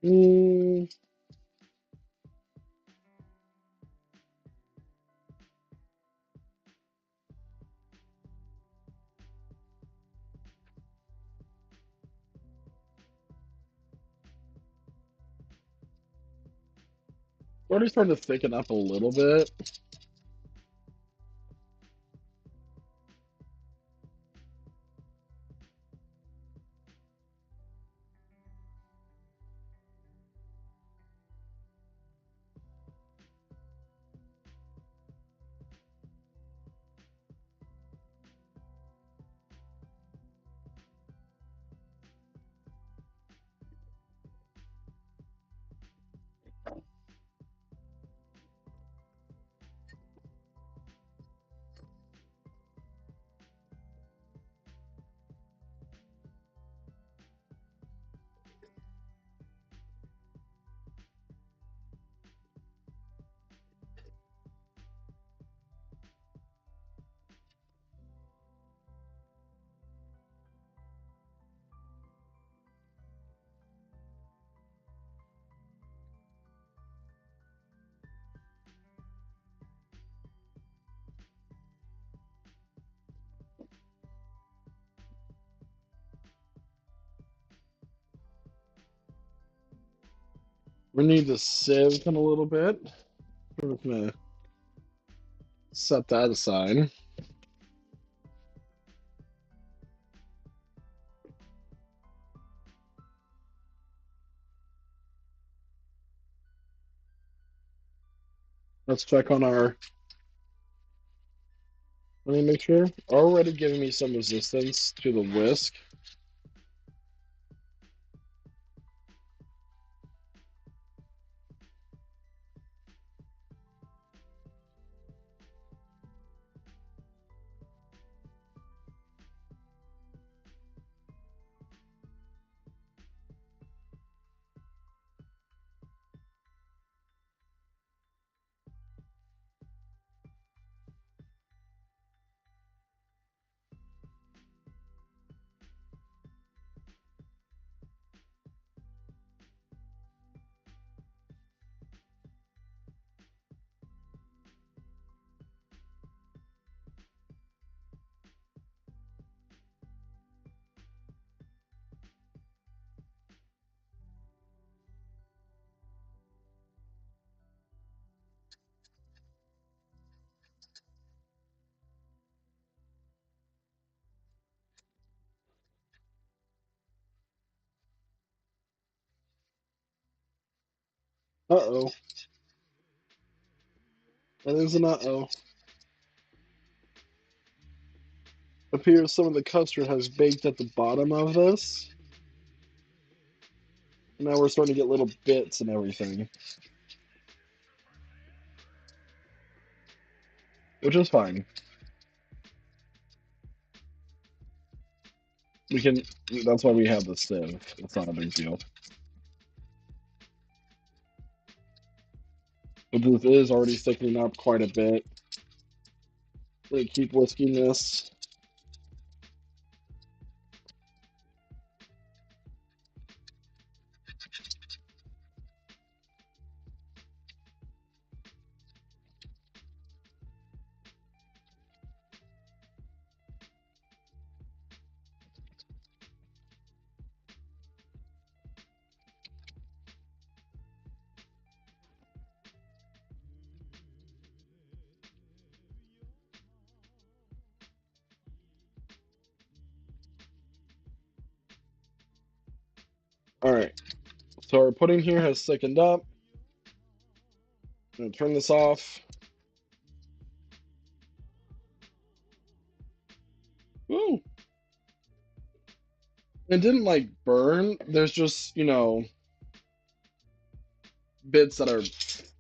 Mm, already starting to thicken up a little bit. We need to sieve in a little bit. We're just gonna set that aside. Let's check on our. Let me make sure. Already giving me some resistance to the whisk. Uh-oh. That is an uh-oh. Appears some of the custard has baked at the bottom of this. Now we're starting to get little bits and everything. Which is fine. We can, that's why we have the sieve. It's not a big deal. But this is already thickening up quite a bit. We're gonna keep whisking this. Alright. So our pudding here has thickened up. I'm gonna turn this off. Ooh. It didn't like burn. There's just, bits that are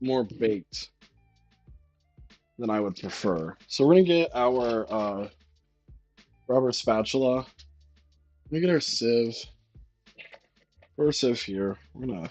more baked than I would prefer. So we're gonna get our rubber spatula. Let me get our sieve. Our sieve here. We're gonna.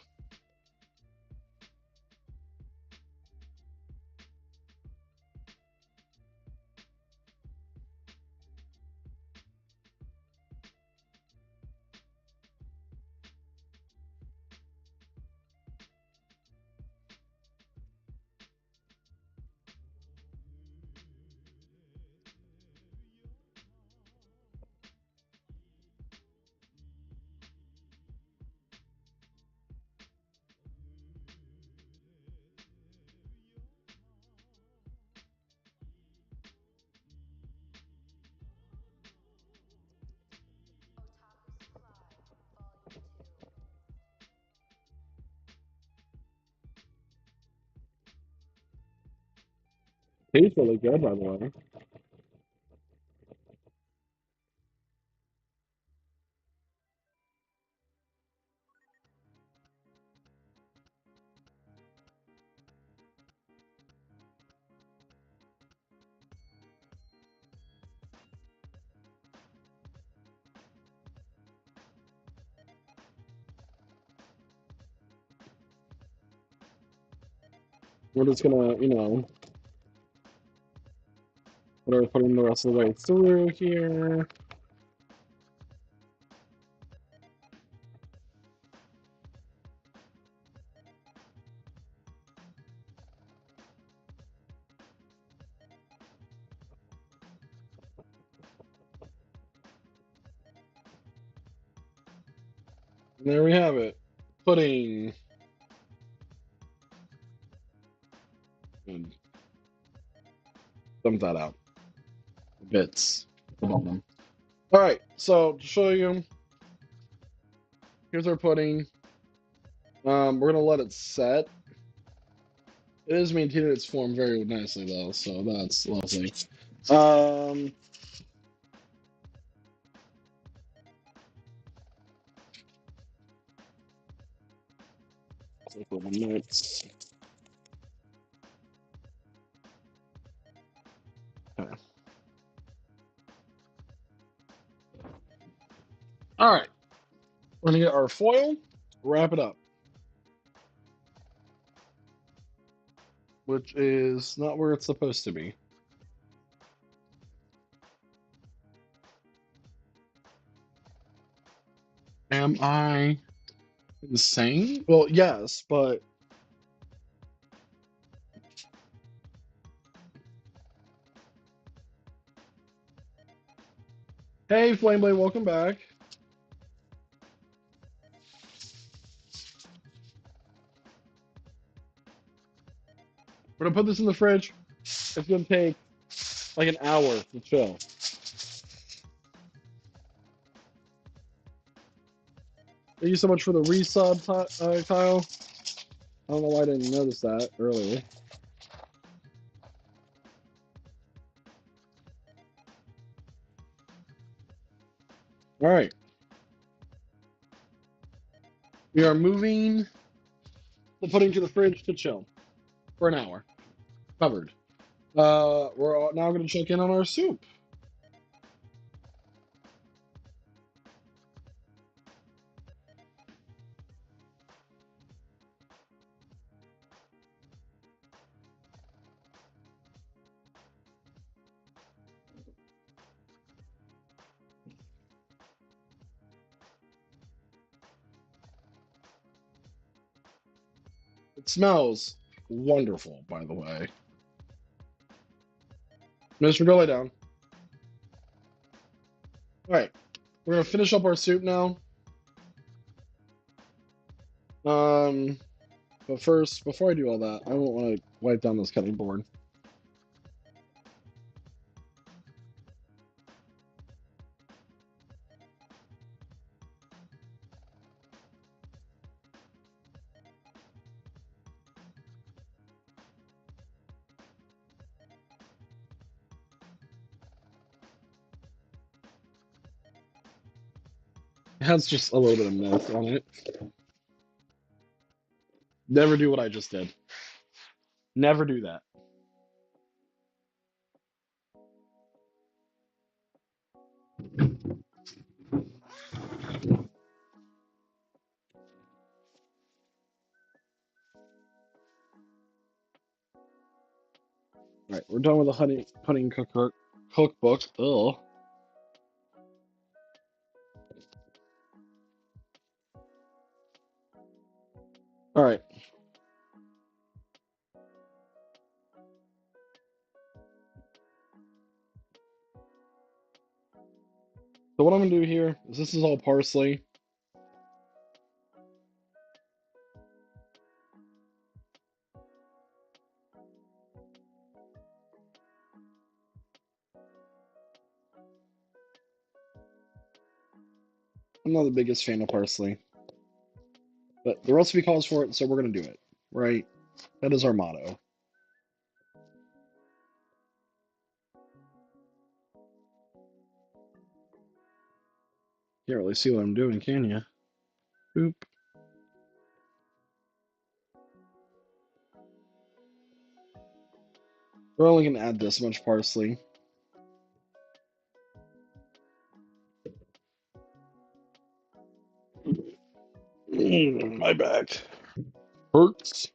Tastes really good, by the way. We're just gonna, put putting the rest of the way through here. And there we have it. Pudding. And dump that out. Bits. All right, so to show you, here's our pudding. We're gonna let it set. It is maintaining its form very nicely though, so that's lovely. Um, take a minute. Okay. All right, we're gonna get our foil, wrap it up, which is not where it's supposed to be. Am I insane? Well, yes, but hey, Flameblade, welcome back. We're gonna put this in the fridge. It's gonna take like an hour to chill. Thank you so much for the resub, Kyle. I don't know why I didn't notice that earlier. All right. We are moving the pudding to the fridge to chill for an hour. Covered. We're now going to check in on our soup. It smells wonderful, by the way. Mr. Go lay down. All right. We're going to finish up our soup now. But first, before I do all that, I won't want to wipe down this cutting board. It has just a little bit of mess on it. Never do what I just did. Never do that. All right, we're done with the honey pudding cookbook. Ugh. All right. So what I'm gonna do here is this is all parsley. I'm not the biggest fan of parsley, but the recipe calls for it, so we're gonna do it. Right? That is our motto. Can't really see what I'm doing, can you? Boop. We're only gonna add this much parsley. My back hurts.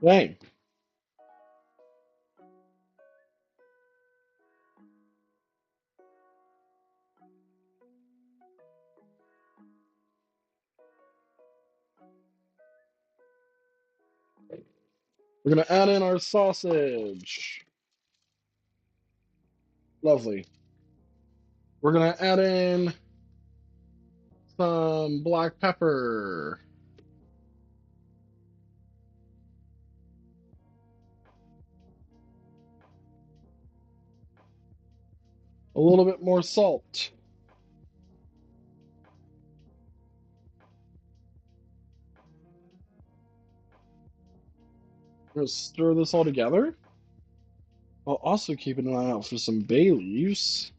Dang. We're gonna add in our sausage. Lovely. We're gonna add in some black pepper. A little bit more salt. We're gonna stir this all together. While also keeping an eye out for some bay leaves.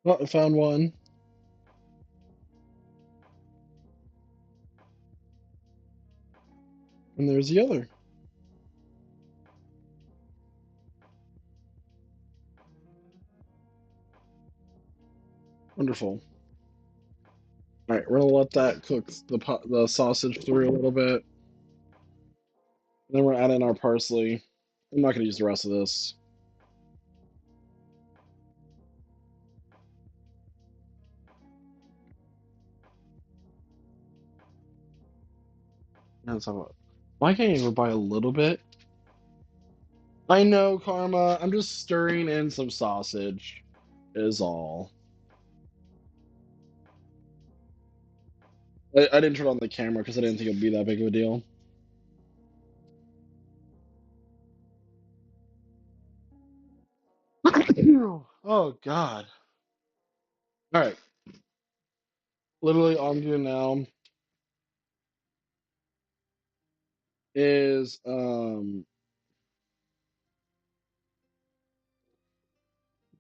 Oh, I found one. And there's the other. Wonderful. All right, we're gonna let that cook the sausage through a little bit. Then we're adding our parsley. I'm not gonna use the rest of this. Why can't you ever buy a little bit? I know, Karma. I'm just stirring in some sausage, is all. I didn't turn on the camera because I didn't think it'd be that big of a deal. Oh, God. All right. Literally, all I'm doing now is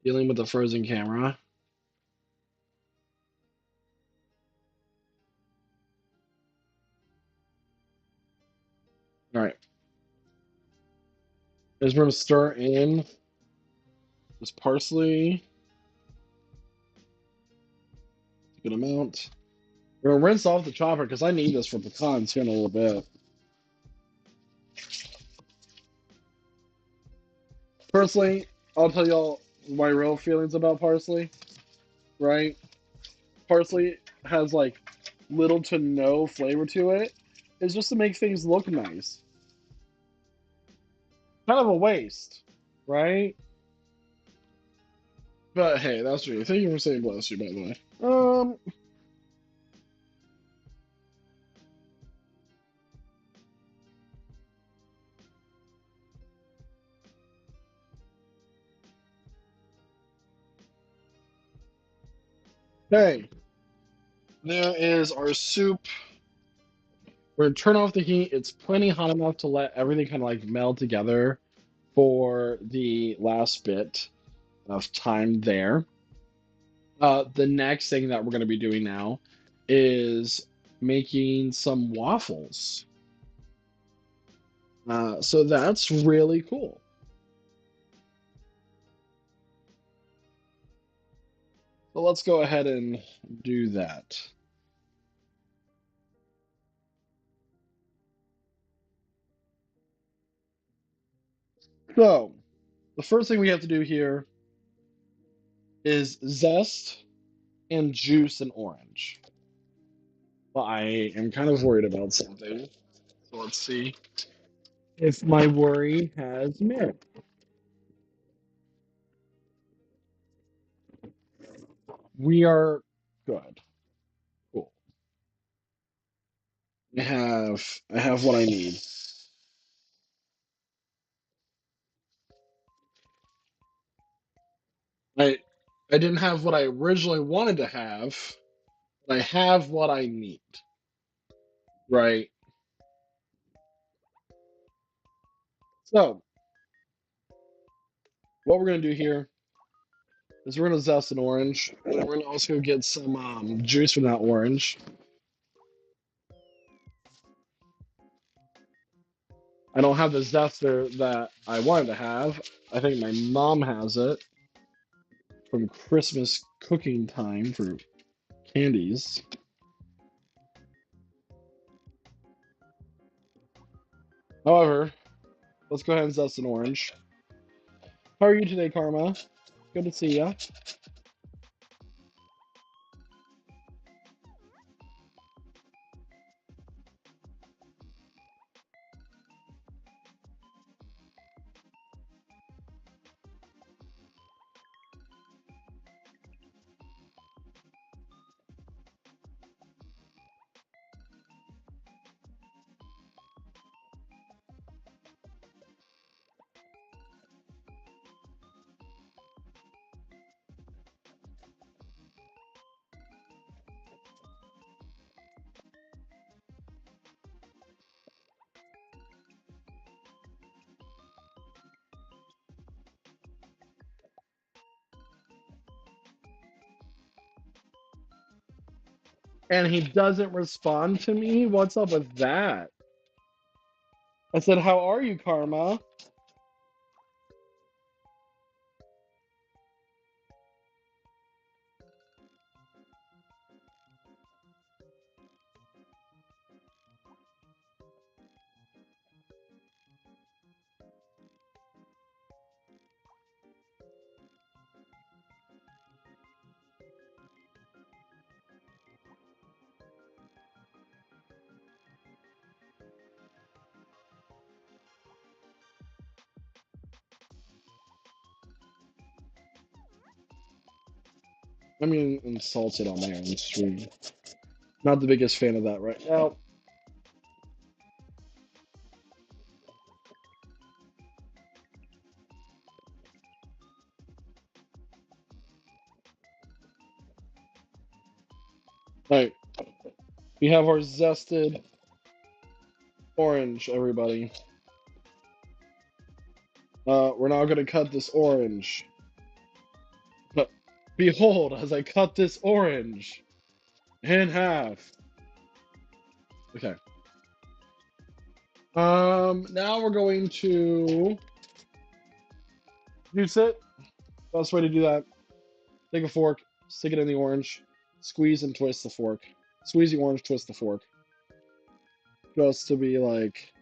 dealing with the frozen camera. All right. Just we're gonna stir in this parsley. Good amount. We're gonna rinse off the chopper because I need this for pecans here in a little bit. Personally, I'll tell y'all my real feelings about parsley, right? Parsley has like little to no flavor to it. It's just to make things look nice. Kind of a waste, right? But hey, that's true. Thank you for saying bless you, by the way. Hey, there is our soup. We're gonna turn off the heat. It's plenty hot enough to let everything kind of like meld together for the last bit of time there. The next thing that we're going to be doing now is making some waffles. So that's really cool. So let's go ahead and do that. So the first thing we have to do here is zest and juice an orange. Well, I am kind of worried about something. So let's see if my worry has merit. We are good. Cool. I have what I need. I I didn't have what I originally wanted to have, but I have what I need. Right. So what we're gonna do here is we're gonna zest an orange, and then we're gonna also get some juice from that orange. I don't have the zester that I wanted to have. I think my mom has it from Christmas cooking time for candies. However, let's go ahead and zest an orange. How are you today, Karma? Good to see ya. And he doesn't respond to me? What's up with that? I said, how are you, Karma? I mean, insulted on my own stream. Not the biggest fan of that right now. Alright, we have our zested orange, everybody. We're now gonna cut this orange. But behold, as I cut this orange in half. Okay. Now we're going to juice it. Best way to do that, take a fork, stick it in the orange, squeeze and twist the fork. Squeeze the orange, twist the fork. Just to be like,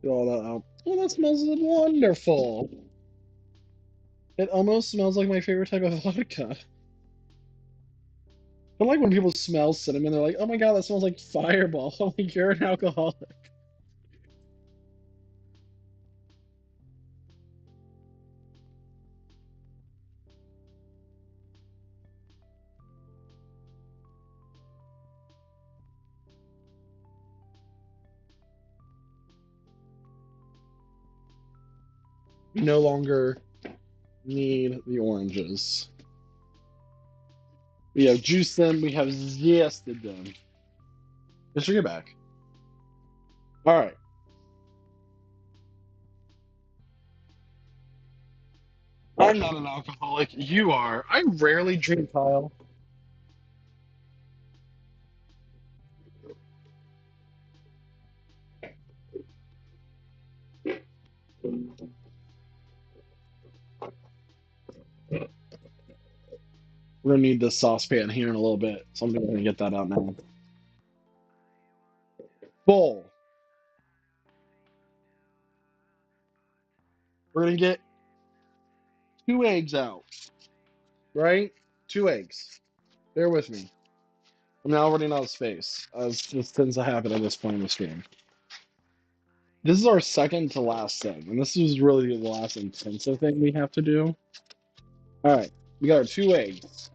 get all that out. Oh, that smells wonderful. It almost smells like my favorite type of vodka. I like when people smell cinnamon, they're like, oh my god, that smells like Fireball. I'm like, you're an alcoholic. We no longer need the oranges. We have juiced them, we have zested them. Let's bring it back. Alright. I'm not an alcoholic. You are. I rarely drink, Kyle. We're gonna need this saucepan here in a little bit, so I'm gonna get that out now. Bowl. We're gonna get 2 eggs out. Right? 2 eggs. Bear with me. I'm now running out of space, as this tends to happen at this point in this game. This is our second to last thing, and this is really the last intensive thing we have to do. Alright, we got our 2 eggs.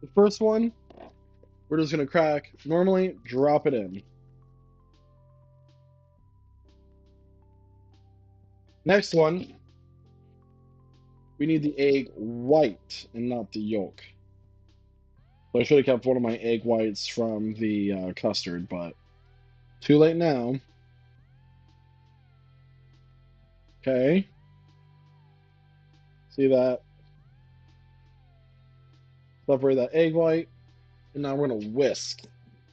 The first one, we're just gonna crack. Normally, drop it in. Next one, we need the egg white and not the yolk. So I should have kept one of my egg whites from the custard, but too late now. Okay. See that? Separate that egg white. And now we're going to whisk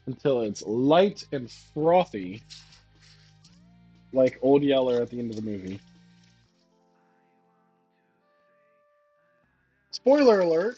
until it's light and frothy, like Old Yeller at the end of the movie. Spoiler alert!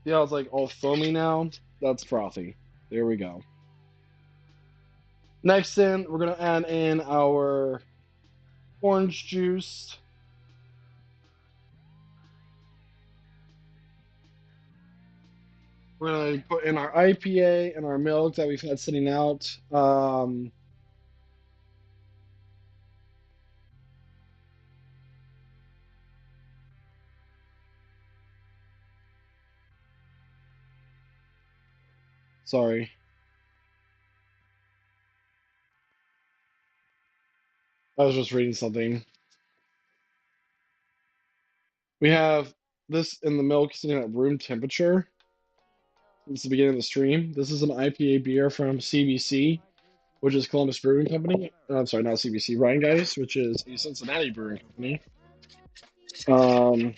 See how it's like all foamy now? That's frothy. There we go. Next in, we're gonna add in our orange juice. We're gonna put in our IPA and our milk that we've had sitting out. Sorry. I was just reading something. We have this in the milk sitting at room temperature. It's the beginning of the stream. This is an IPA beer from CBC, which is Columbus Brewing Company. I'm sorry, not CBC, Ryan Guys, which is a Cincinnati brewing company. Um,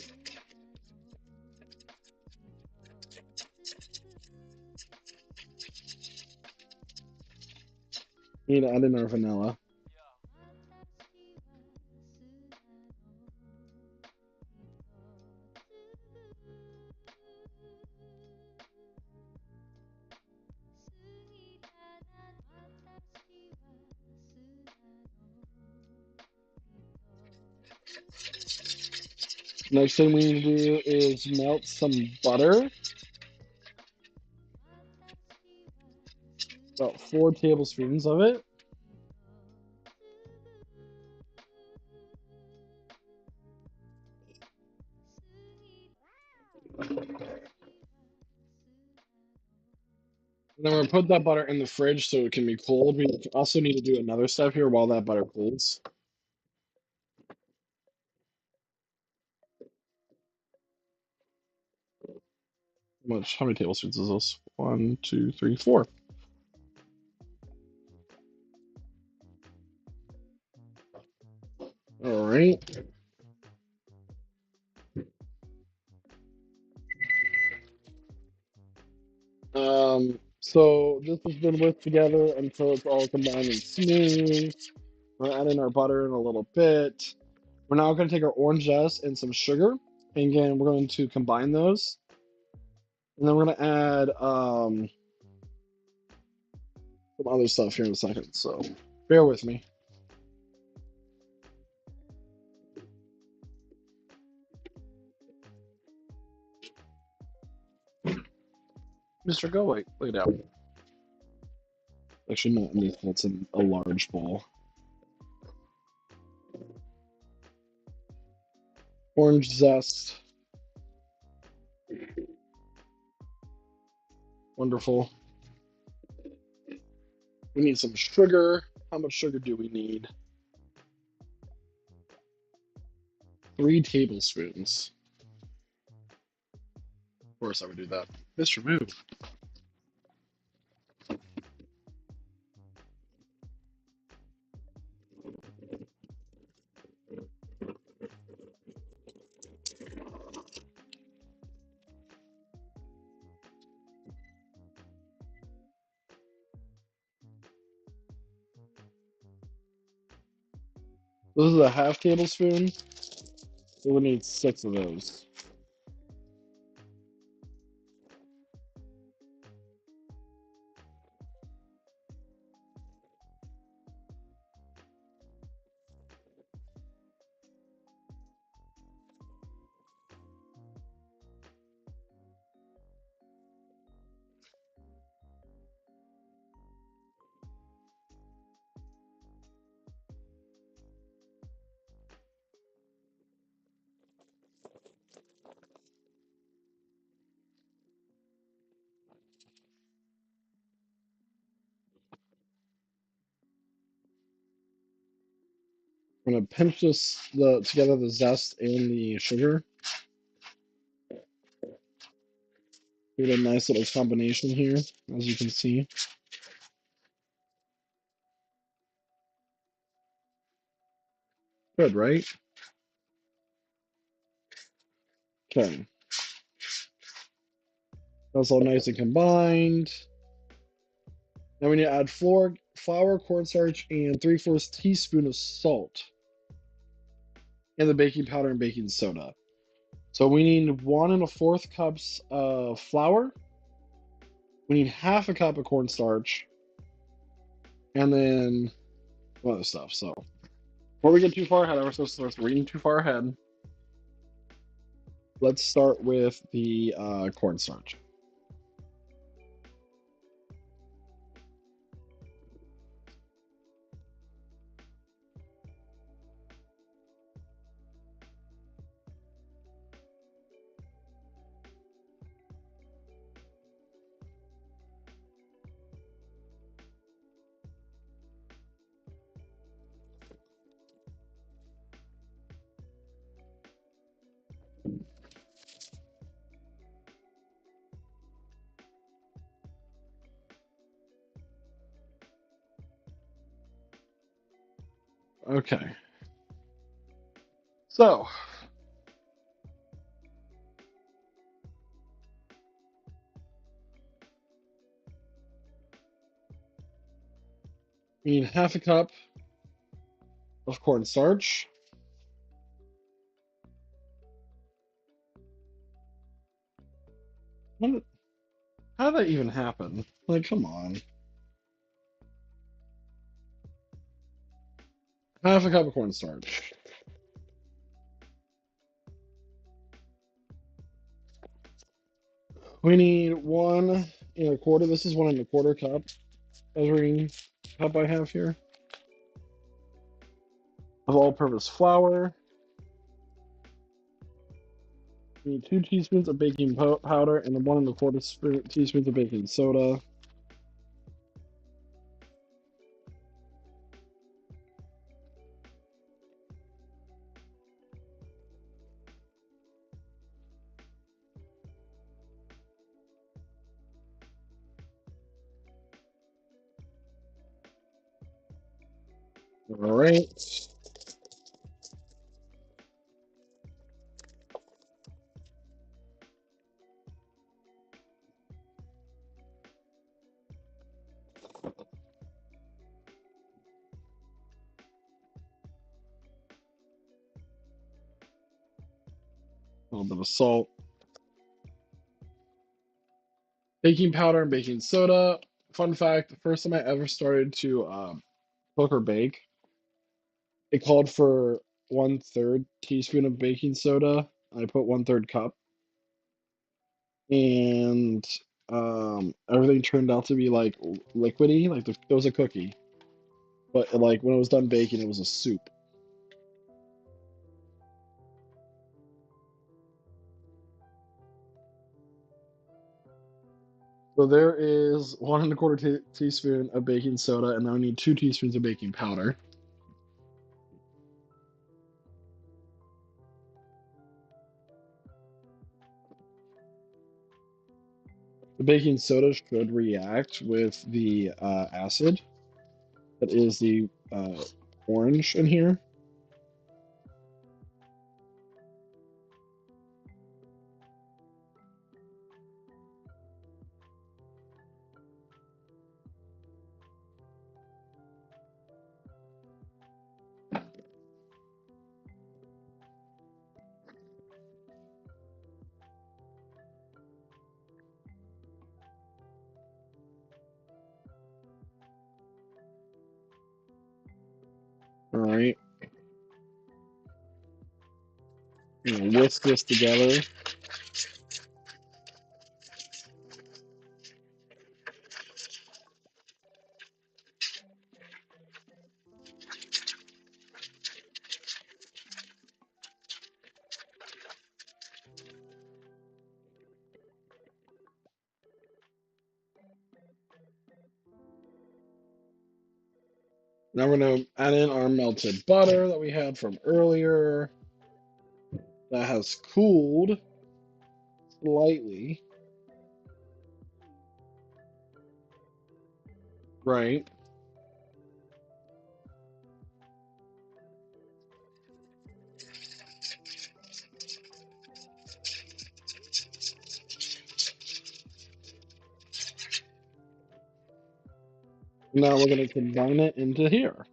need to add in our vanilla. Next thing we need to do is melt some butter. About 4 tablespoons of it. And then we're gonna put that butter in the fridge so it can be cold. We also need to do another step here while that butter cools. How many tablespoons is this? 1, 2, 3, 4. All right. So this has been whisked together until it's all combined and smooth. We're adding our butter in a little bit. We're now going to take our orange zest and some sugar. And again, we're going to combine those. And then we're going to add some other stuff here in a second. So bear with me. Mr. Go, wait, lay down. Actually, not in this, that's in a large bowl. Orange zest. Wonderful. We need some sugar. How much sugar do we need? 3 tablespoons. Of course I would do that. Mr. Move. This is a half tablespoon. So we need 6 of those. I'm gonna pinch together the zest and the sugar. Get a nice little combination here, as you can see. Good, right? Okay. That's all nice and combined. Now we need to add flour, cornstarch, and 3/4 teaspoon of salt, and the baking powder and baking soda. So we need 1 1/4 cups of flour. We need 1/2 cup of cornstarch, and then some other stuff. So before we get too far ahead, I was supposed to start reading too far ahead. Let's start with the cornstarch. Okay. So we need 1/2 cup of cornstarch. What, how did that even happen? Like, come on. 1/2 cup of cornstarch. We need 1 1/4. This is 1 1/4 cup measuring cup I have here of all-purpose flour. We need 2 teaspoons of baking powder and then 1 1/4 teaspoons of baking soda. All right. A little bit of salt, baking powder, and baking soda. Fun fact: the first time I ever started to cook or bake, it called for 1/3 teaspoon of baking soda. I put 1/3 cup, and everything turned out to be like liquidy, like it was a cookie, but like when it was done baking, it was a soup. So there is 1 1/4 teaspoon of baking soda, and then we need 2 teaspoons of baking powder. The baking soda should react with the acid that is the orange in here. All right. Whisk this together. Now we're going to add in our melted butter that we had from earlier. That has cooled slightly. Right. Now we're going to combine it into here.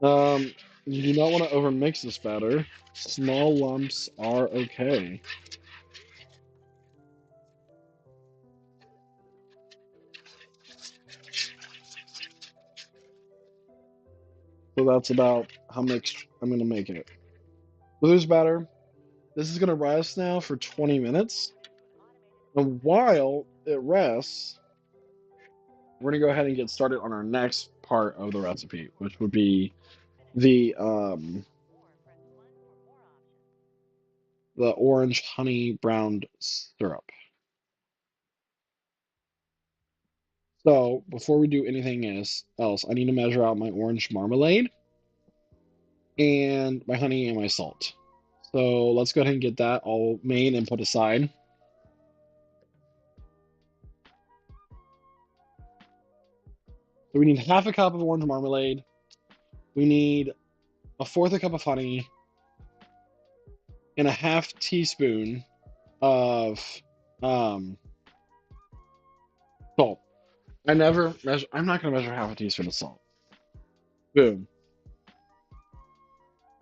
You do not want to overmix this batter. Small lumps are okay. So that's about how mixed I'm going to make it. So there's batter. This is going to rest now for 20 minutes. And while it rests, we're going to go ahead and get started on our next part of the recipe, which would be the orange honey browned syrup. So before we do anything else, I need to measure out my orange marmalade and my honey and my salt. So let's go ahead and get that all made and put aside. So we need half a cup of orange marmalade. We need a fourth a cup of honey and a half teaspoon of um, salt. I never measure. I'm not going to measure half a teaspoon of salt. Boom.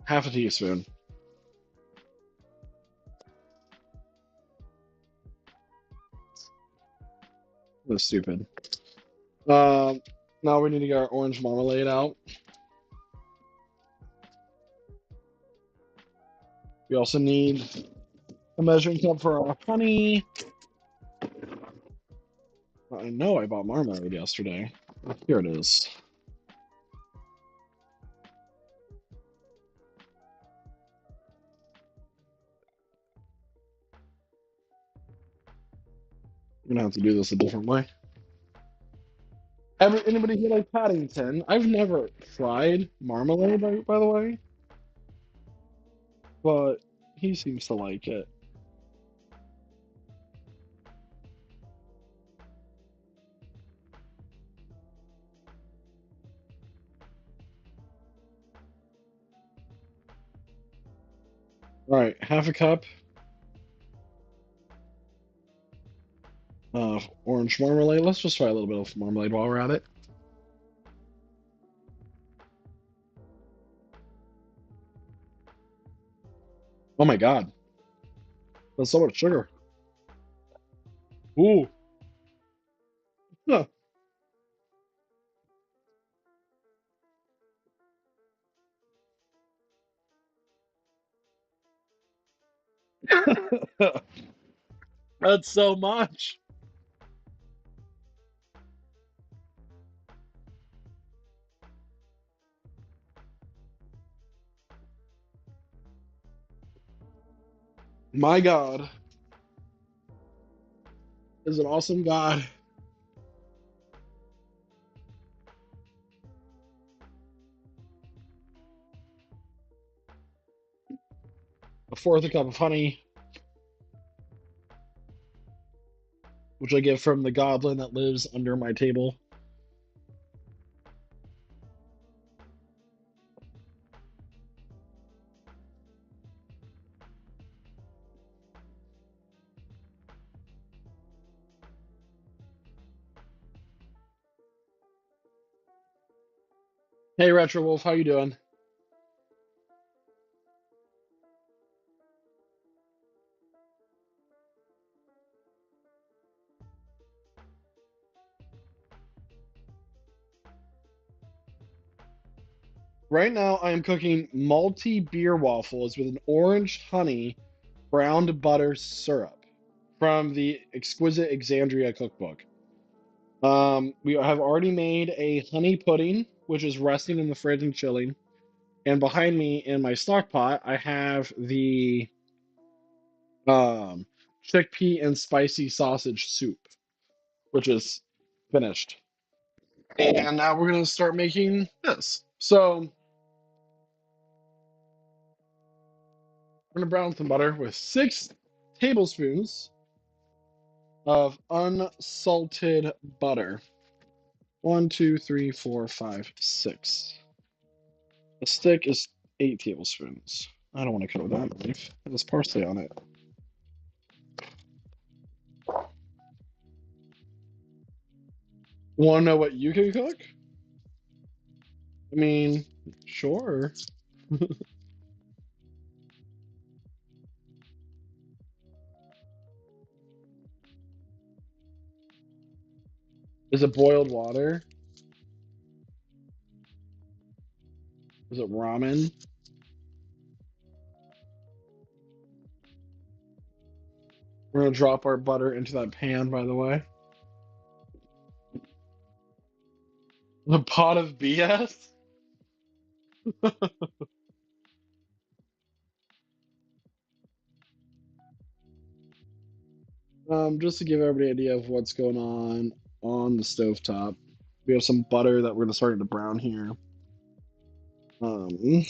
Half a teaspoon. That's stupid. Now we need to get our orange marmalade out. We also need a measuring cup for our honey. I know I bought marmalade yesterday. Here it is. I'm gonna have to do this a different way. Anybody here like Paddington? I've never tried marmalade, by the way, but he seems to like it. All right, half a cup of orange marmalade. Let's just try a little bit of marmalade while we're at it. Oh my God, that's so much sugar. Ooh. Huh. That's so much. My God is an awesome God. A fourth a cup of honey, which I get from the goblin that lives under my table. Hey, Retro Wolf, how you doing? Right now, I am cooking multi beer waffles with an orange honey browned butter syrup from the Exquisite Exandria cookbook. We have already made a honey pudding, which is resting in the fridge and chilling. And behind me in my stock pot, I have the um, chickpea and spicy sausage soup, which is finished. And now we're going to start making this. So we're going to brown some butter with 6 tablespoons of unsalted butter. 1, 2, 3, 4, 5, 6. A stick is 8 tablespoons. I don't want to cut with that knife. There's parsley on it. Want to know what you can cook? I mean, Sure. Is it boiled water? Is it ramen? We're gonna drop our butter into that pan, by the way. The pot of BS? Just to give everybody an idea of what's going on the stovetop. We have some butter that we're gonna start to brown here. We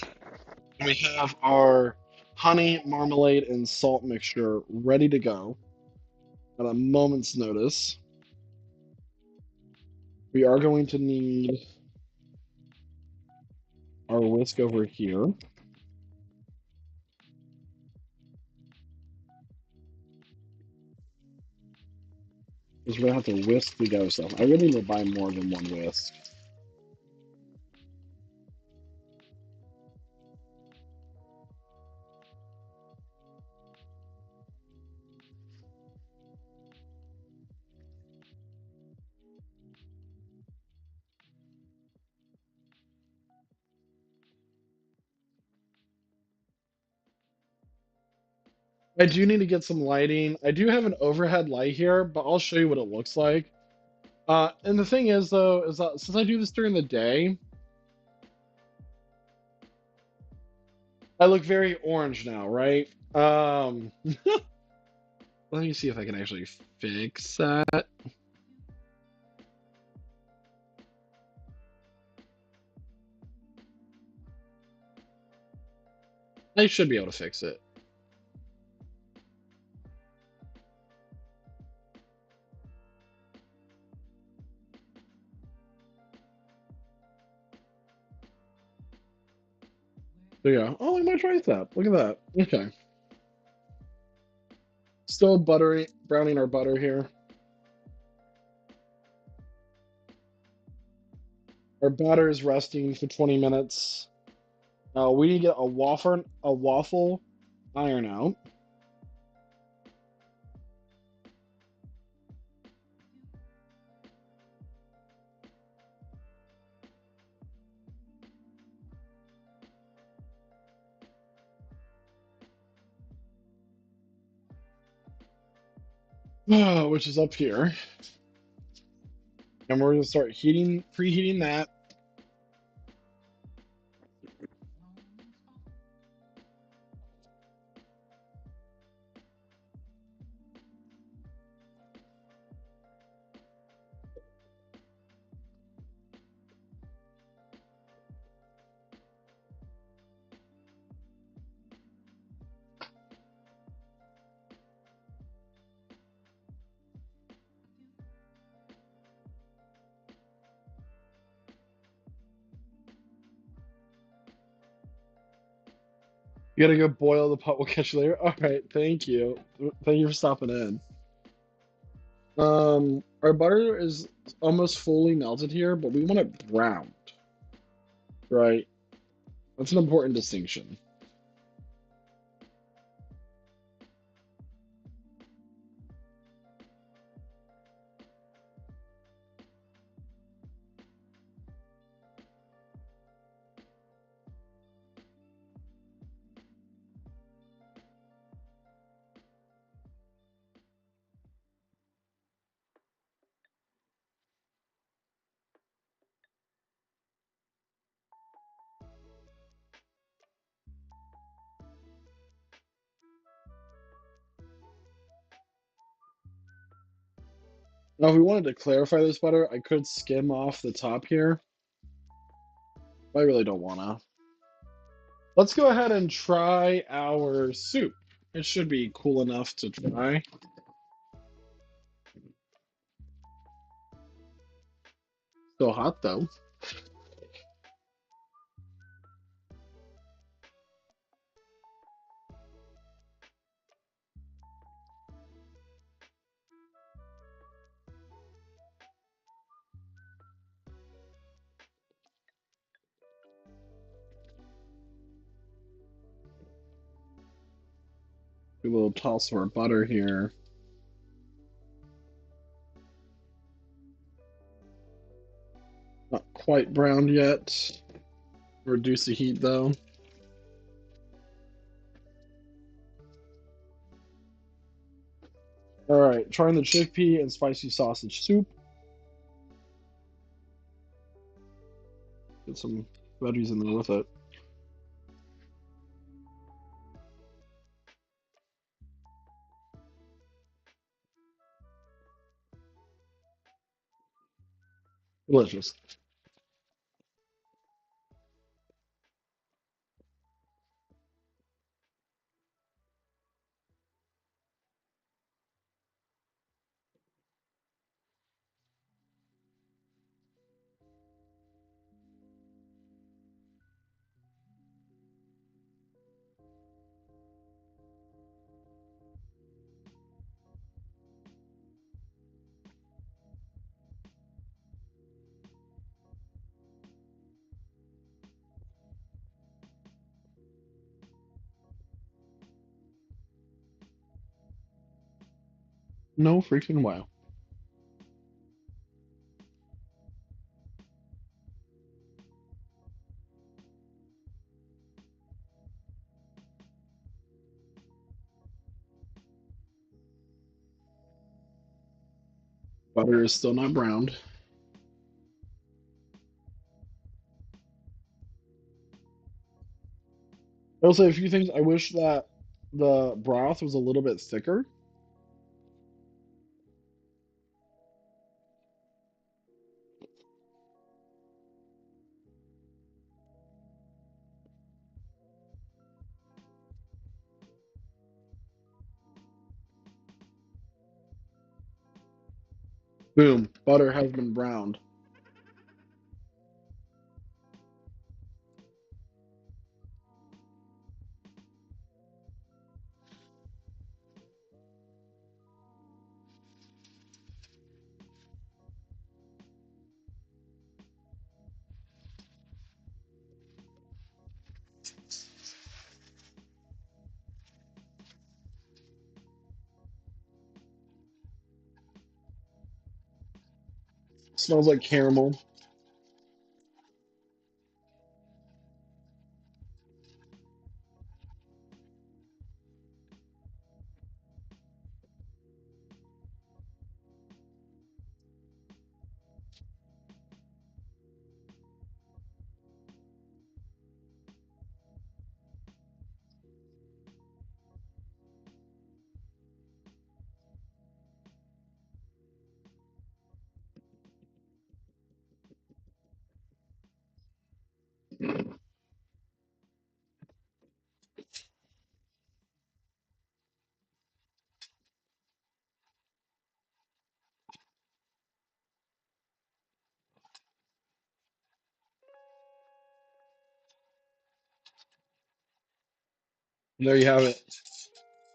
have our honey, marmalade, and salt mixture ready to go at a moment's notice. We are going to need our whisk over here. Because we're gonna have to whisk together stuff. I really need to buy more than one whisk. I do need to get some lighting. I do have an overhead light here, but I'll show you what it looks like. And the thing is, though, is that since I do this during the day, I look very orange now, right? Let me see if I can actually fix that. I should be able to fix it. There you go. Oh, look at my tricep. Look at that. Okay. Still browning our butter here. Our batter is resting for 20 minutes. We need to get a waffle iron out. Which is up here. And we're gonna start preheating that. You gotta go boil the pot. We'll catch you later. All right, thank you. Thank you for stopping in. Our butter is almost fully melted here, but we want it browned, right? That's an important distinction. Now, if we wanted to clarify this butter, I could skim off the top here. But I really don't wanna. Let's go ahead and try our soup. It should be cool enough to try. Still hot though. Do a little toss of our butter here. Not quite browned yet. Reduce the heat though. All right, trying the chickpea and spicy sausage soup. Get some veggies in there with it. Delicious. No freaking wow. Butter is still not browned. I will say a few things. I wish that the broth was a little bit thicker. Boom. Butter has been browned. Smells like caramel. And there you have it.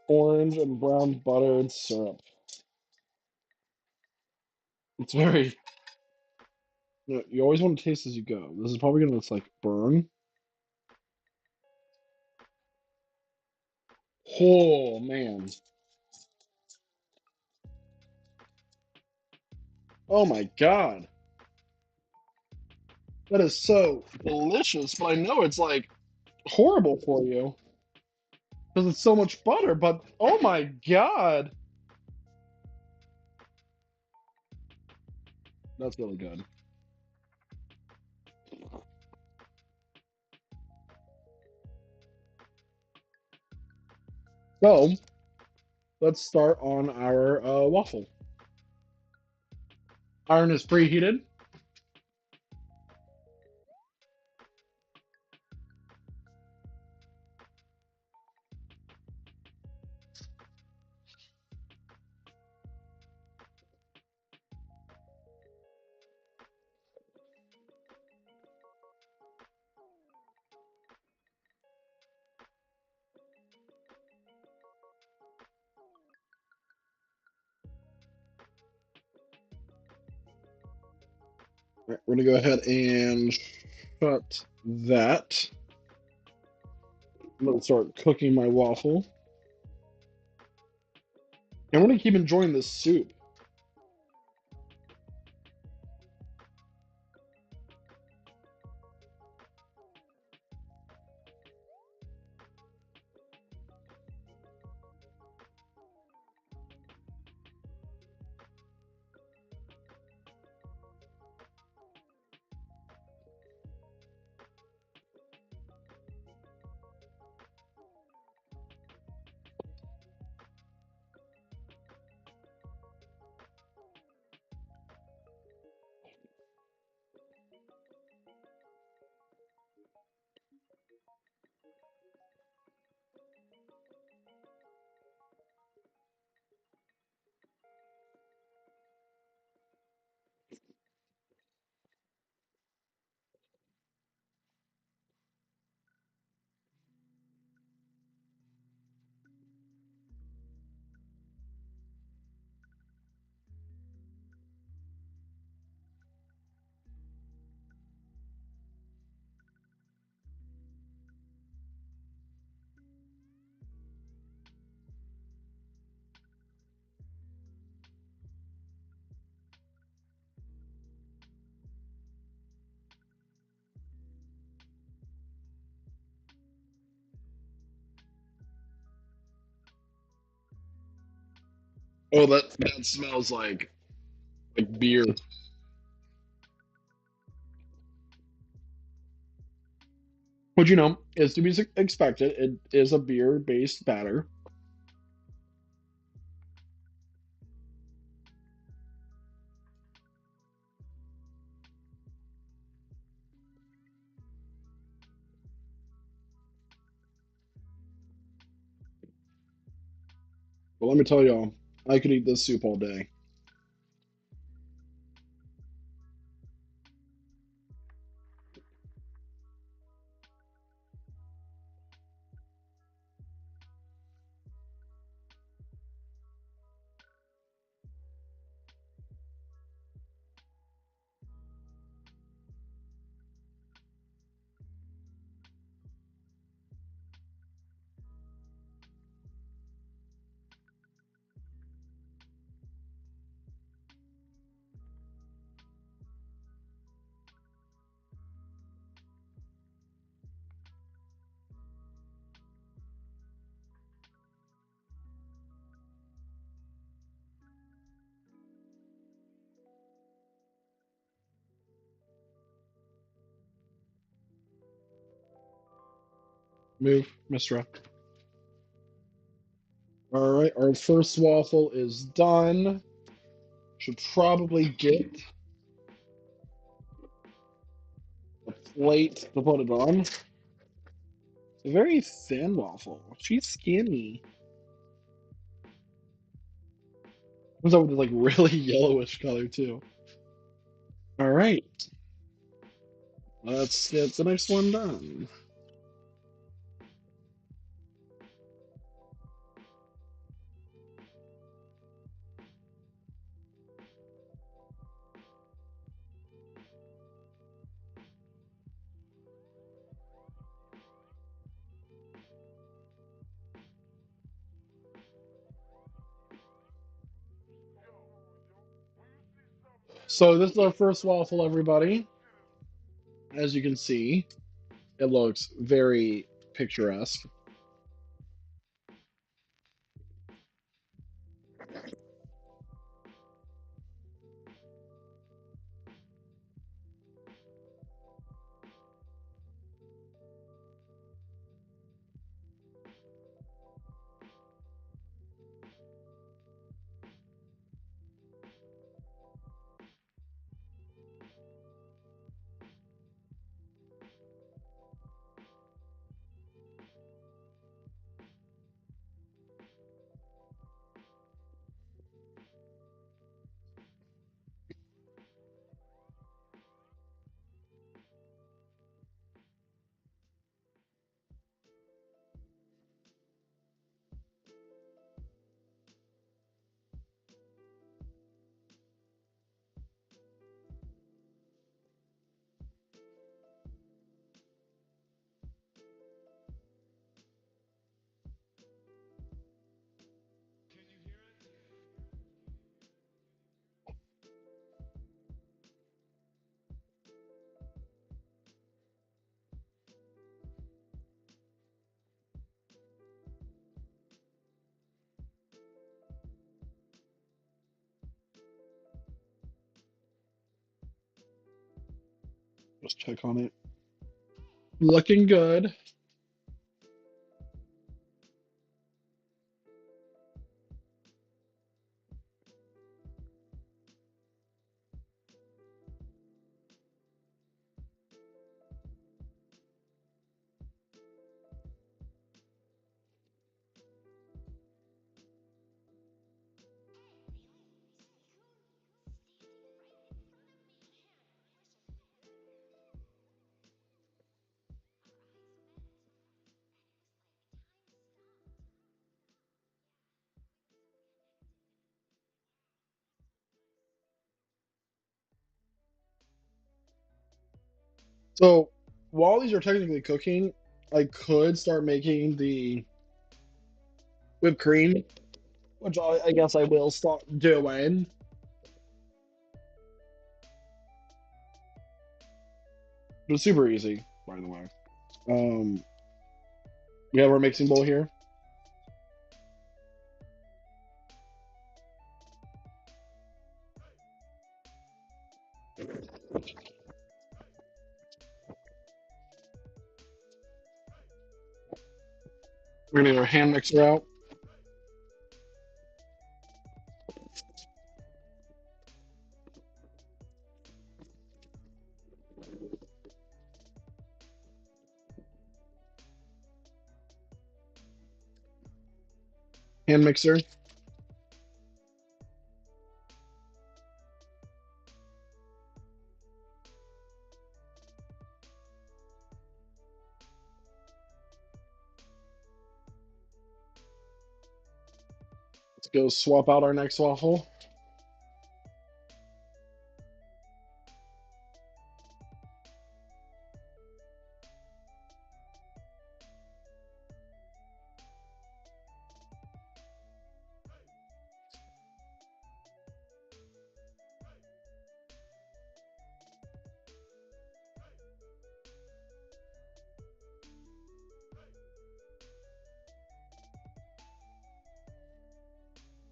Orange and brown buttered syrup. It's very, you always want to taste as you go. This is probably gonna like burn. Oh man. Oh my God. That is so delicious, but I know it's like horrible for you because it's so much butter, but oh my God. That's really good. So let's start on our waffle. Iron is preheated. Right, we're gonna go ahead and shut that. I'm gonna start cooking my waffle. I'm gonna keep enjoying this soup. Oh, that smells like beer. Which is to be expected. It is a beer-based batter. But let me tell y'all, I could eat this soup all day. Move, Mistra. All right, our first waffle is done. Should probably get a plate to put it on. It's a very thin waffle. She's skinny. Comes out with like really yellowish color too. All right, let's get the next one done. So this is our first waffle, everybody. As you can see, it looks very picturesque. Just check on it. Looking good. So while these are technically cooking, I could start making the whipped cream, which I guess I will start doing. But it's super easy, by the way. Um, we have our mixing bowl here. We're gonna get our hand mixer out. Hand mixer. Let's go swap out our next waffle.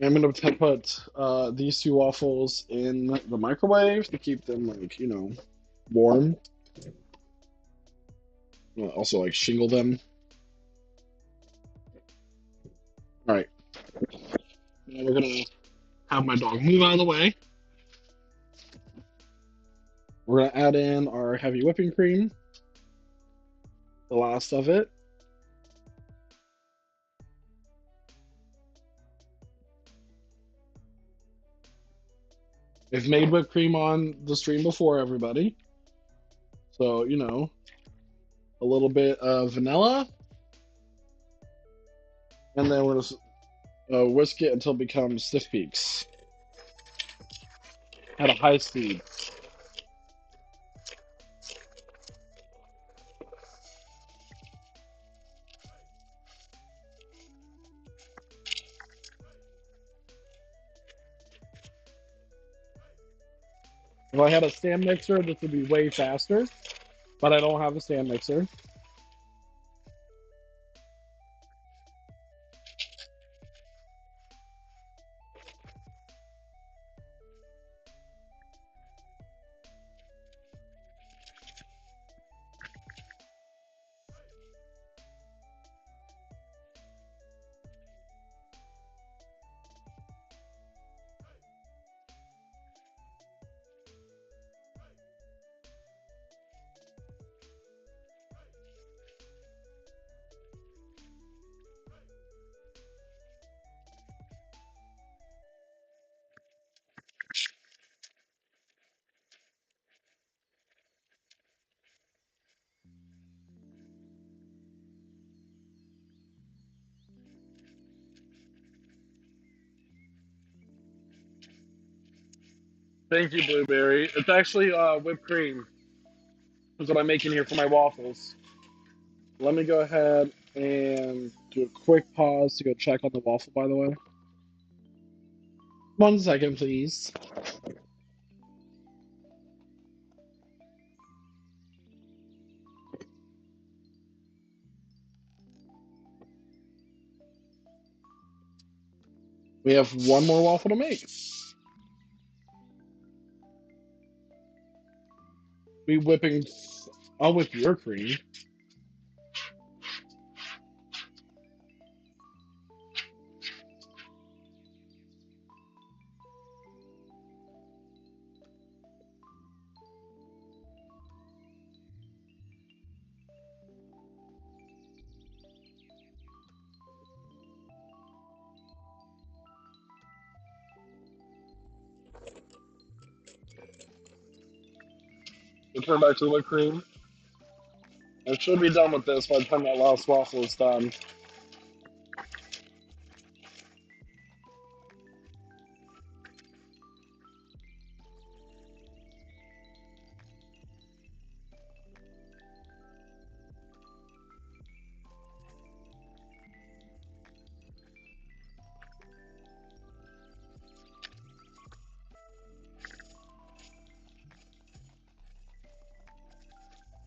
I'm gonna put these two waffles in the microwave to keep them like warm. Also like shingle them. All right. Now we're gonna have my dog move out of the way. We're gonna add in our heavy whipping cream, the last of it. I've made whipped cream on the stream before, everybody. So, a little bit of vanilla. And then we're going to whisk it until it becomes stiff peaks at a high speed. If I had a stand mixer, this would be way faster, but I don't have a stand mixer. Thank you, Blueberry. It's actually whipped cream. That's what I'm making here for my waffles. Let me go ahead and do a quick pause to go check on the waffle, by the way. 1 second, please. We have one more waffle to make. Be whipping. I'll whip your cream. We turn back to the whipped cream. I should be done with this by the time that last waffle is done.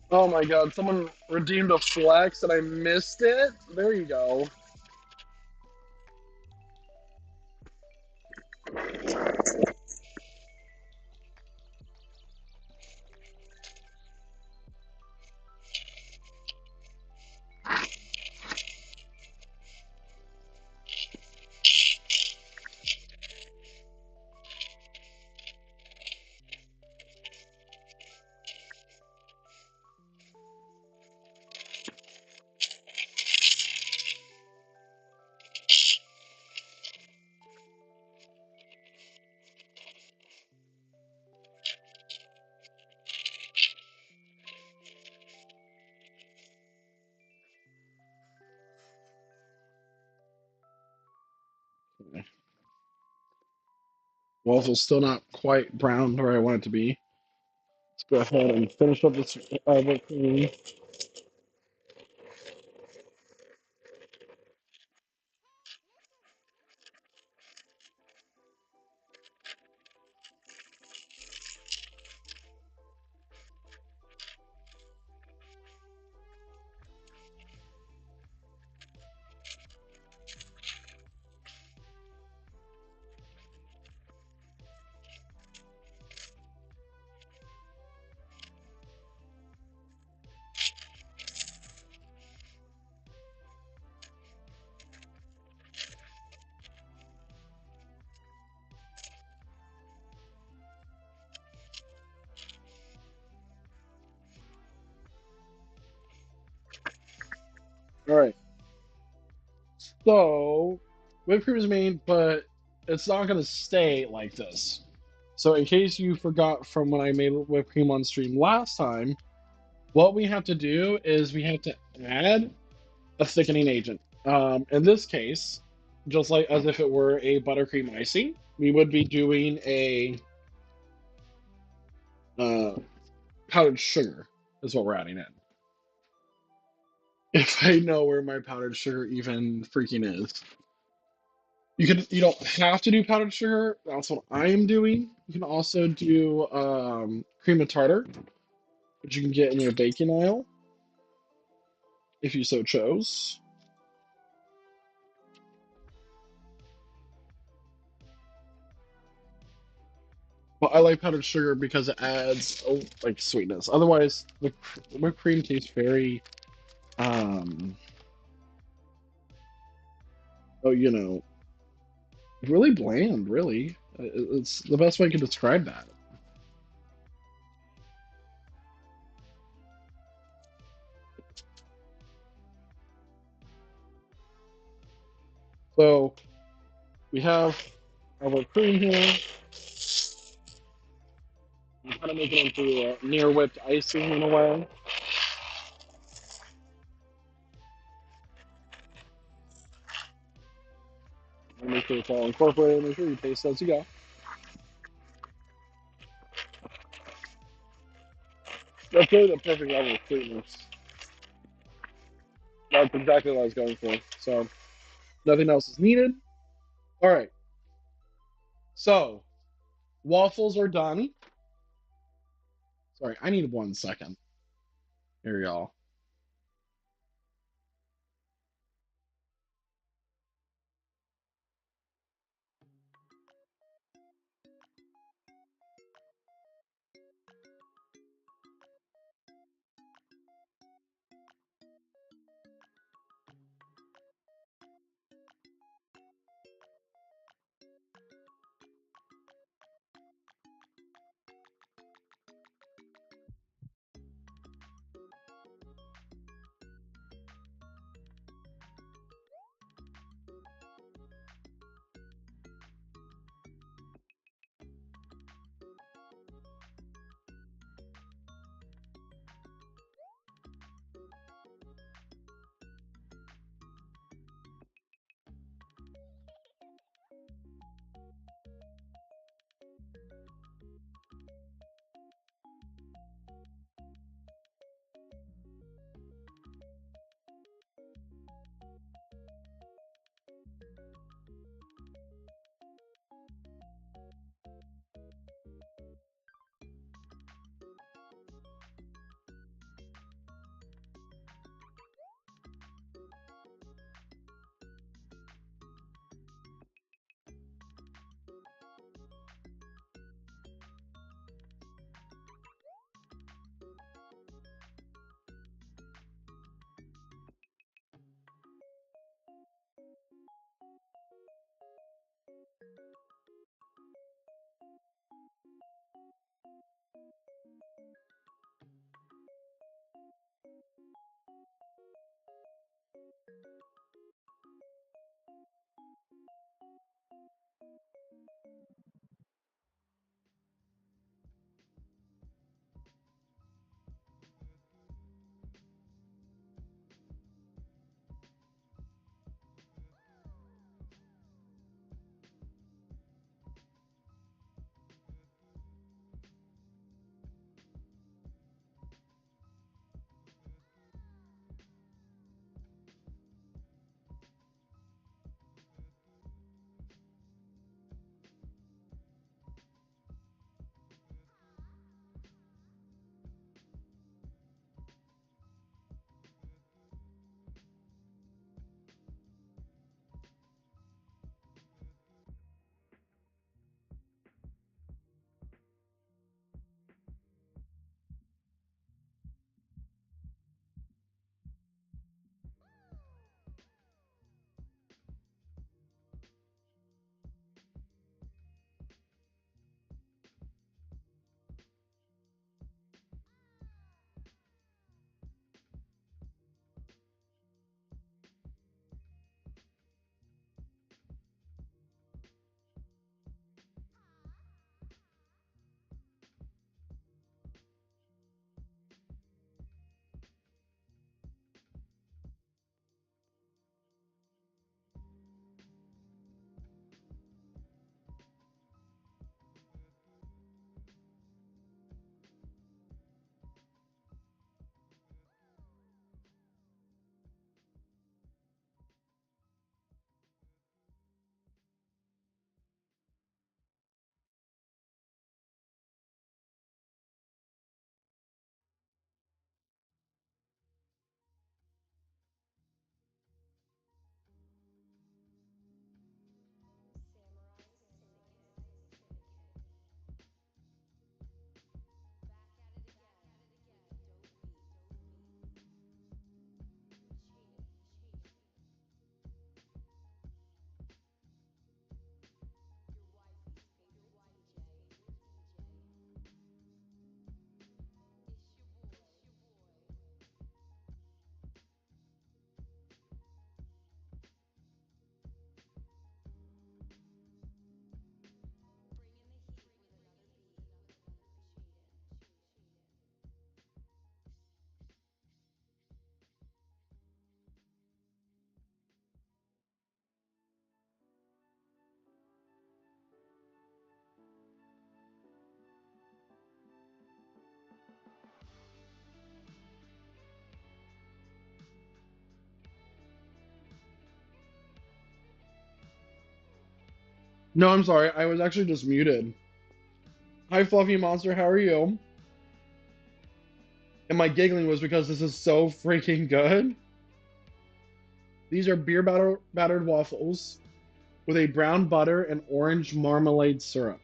Oh my god, someone redeemed a flex and I missed it? There you go. Waffle's still not quite browned where I want it to be. Let's go ahead and finish up this whipped cream. Alright. So, whipped cream is made, but it's not going to stay like this. So, in case you forgot from when I made whipped cream on stream last time, what we have to do is we have to add a thickening agent. In this case, just like as if it were a buttercream icing, we would be doing a uh, powdered sugar, is what we're adding in. If I know where my powdered sugar even freaking is. You don't have to do powdered sugar. That's what I am doing. You can also do cream of tartar, which you can get in your baking aisle if you so chose. But I like powdered sugar because it adds like sweetness. Otherwise, the whipped cream tastes very um you know really bland. Really, it's the best way I can describe that. So we have our whipped cream here. I'm kind of making it into a near whipped icing in a way. And make sure it's all incorporated. Make sure you taste as you go. That's really the perfect level of sweetness. That's exactly what I was going for. So nothing else is needed. All right. So waffles are done. Sorry, I need 1 second. Here, y'all. No, I'm sorry. I was actually just muted. Hi, Fluffy Monster. How are you? And my giggling was because this is so freaking good. These are battered waffles with a brown butter and orange marmalade syrup.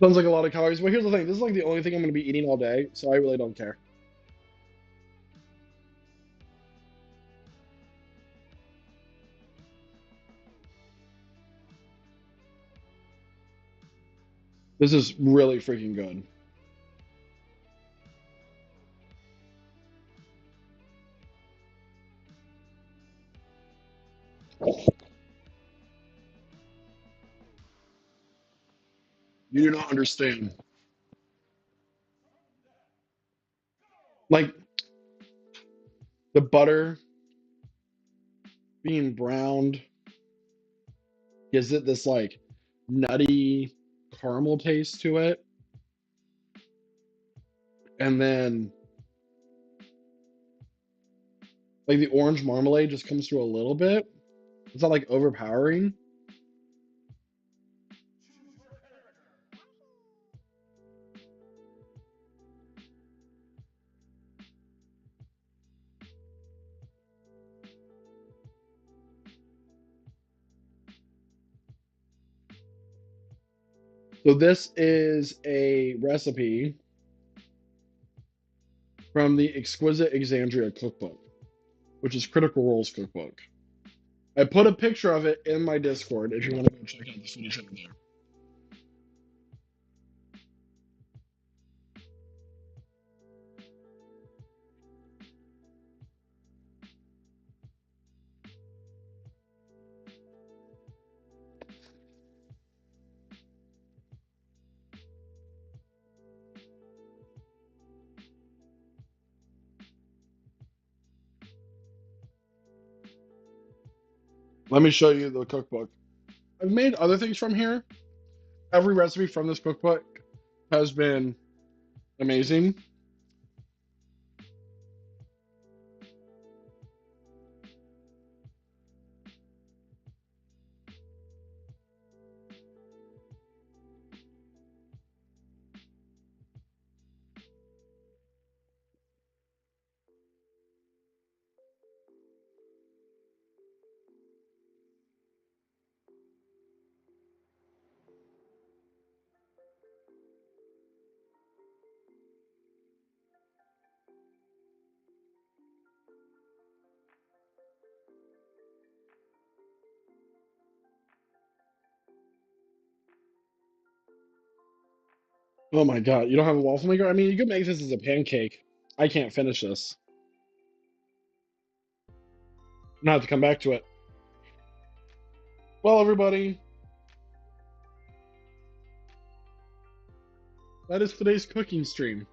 Sounds like a lot of calories. But here's the thing. This is like the only thing I'm going to be eating all day, so I really don't care. This is really freaking good. You do not understand. Like the butter being browned gives it this like nutty caramel taste to it. And then like the orange marmalade just comes through a little bit. It's not like overpowering. So this is a recipe from the Exquisite Exandria cookbook, which is Critical Role's cookbook. I put a picture of it in my Discord if you want to go check out the footage over there. Let me show you the cookbook. I've made other things from here. Every recipe from this cookbook has been amazing. Oh my god, you don't have a waffle maker? I mean, you could make this as a pancake. I can't finish this. I'm gonna have to come back to it. Well, everybody, that is today's cooking stream.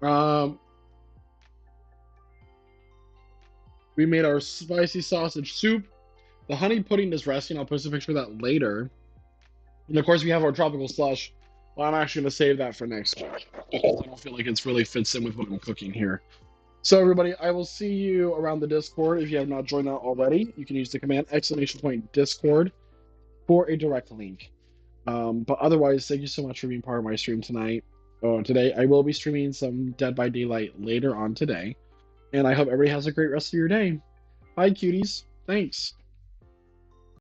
Um, we made our spicy sausage soup. The honey pudding is resting. I'll post a picture of that later. And of course, we have our tropical slush. Well, I'm actually going to save that for next week because I don't feel like it's really fits in with what I'm cooking here. So, everybody, I will see you around the Discord. If you have not joined that already, you can use the command !Discord for a direct link. But otherwise, thank you so much for being part of my stream tonight. Today, I will be streaming some Dead by Daylight later on today. And I hope everybody has a great rest of your day. Bye, cuties. Thanks.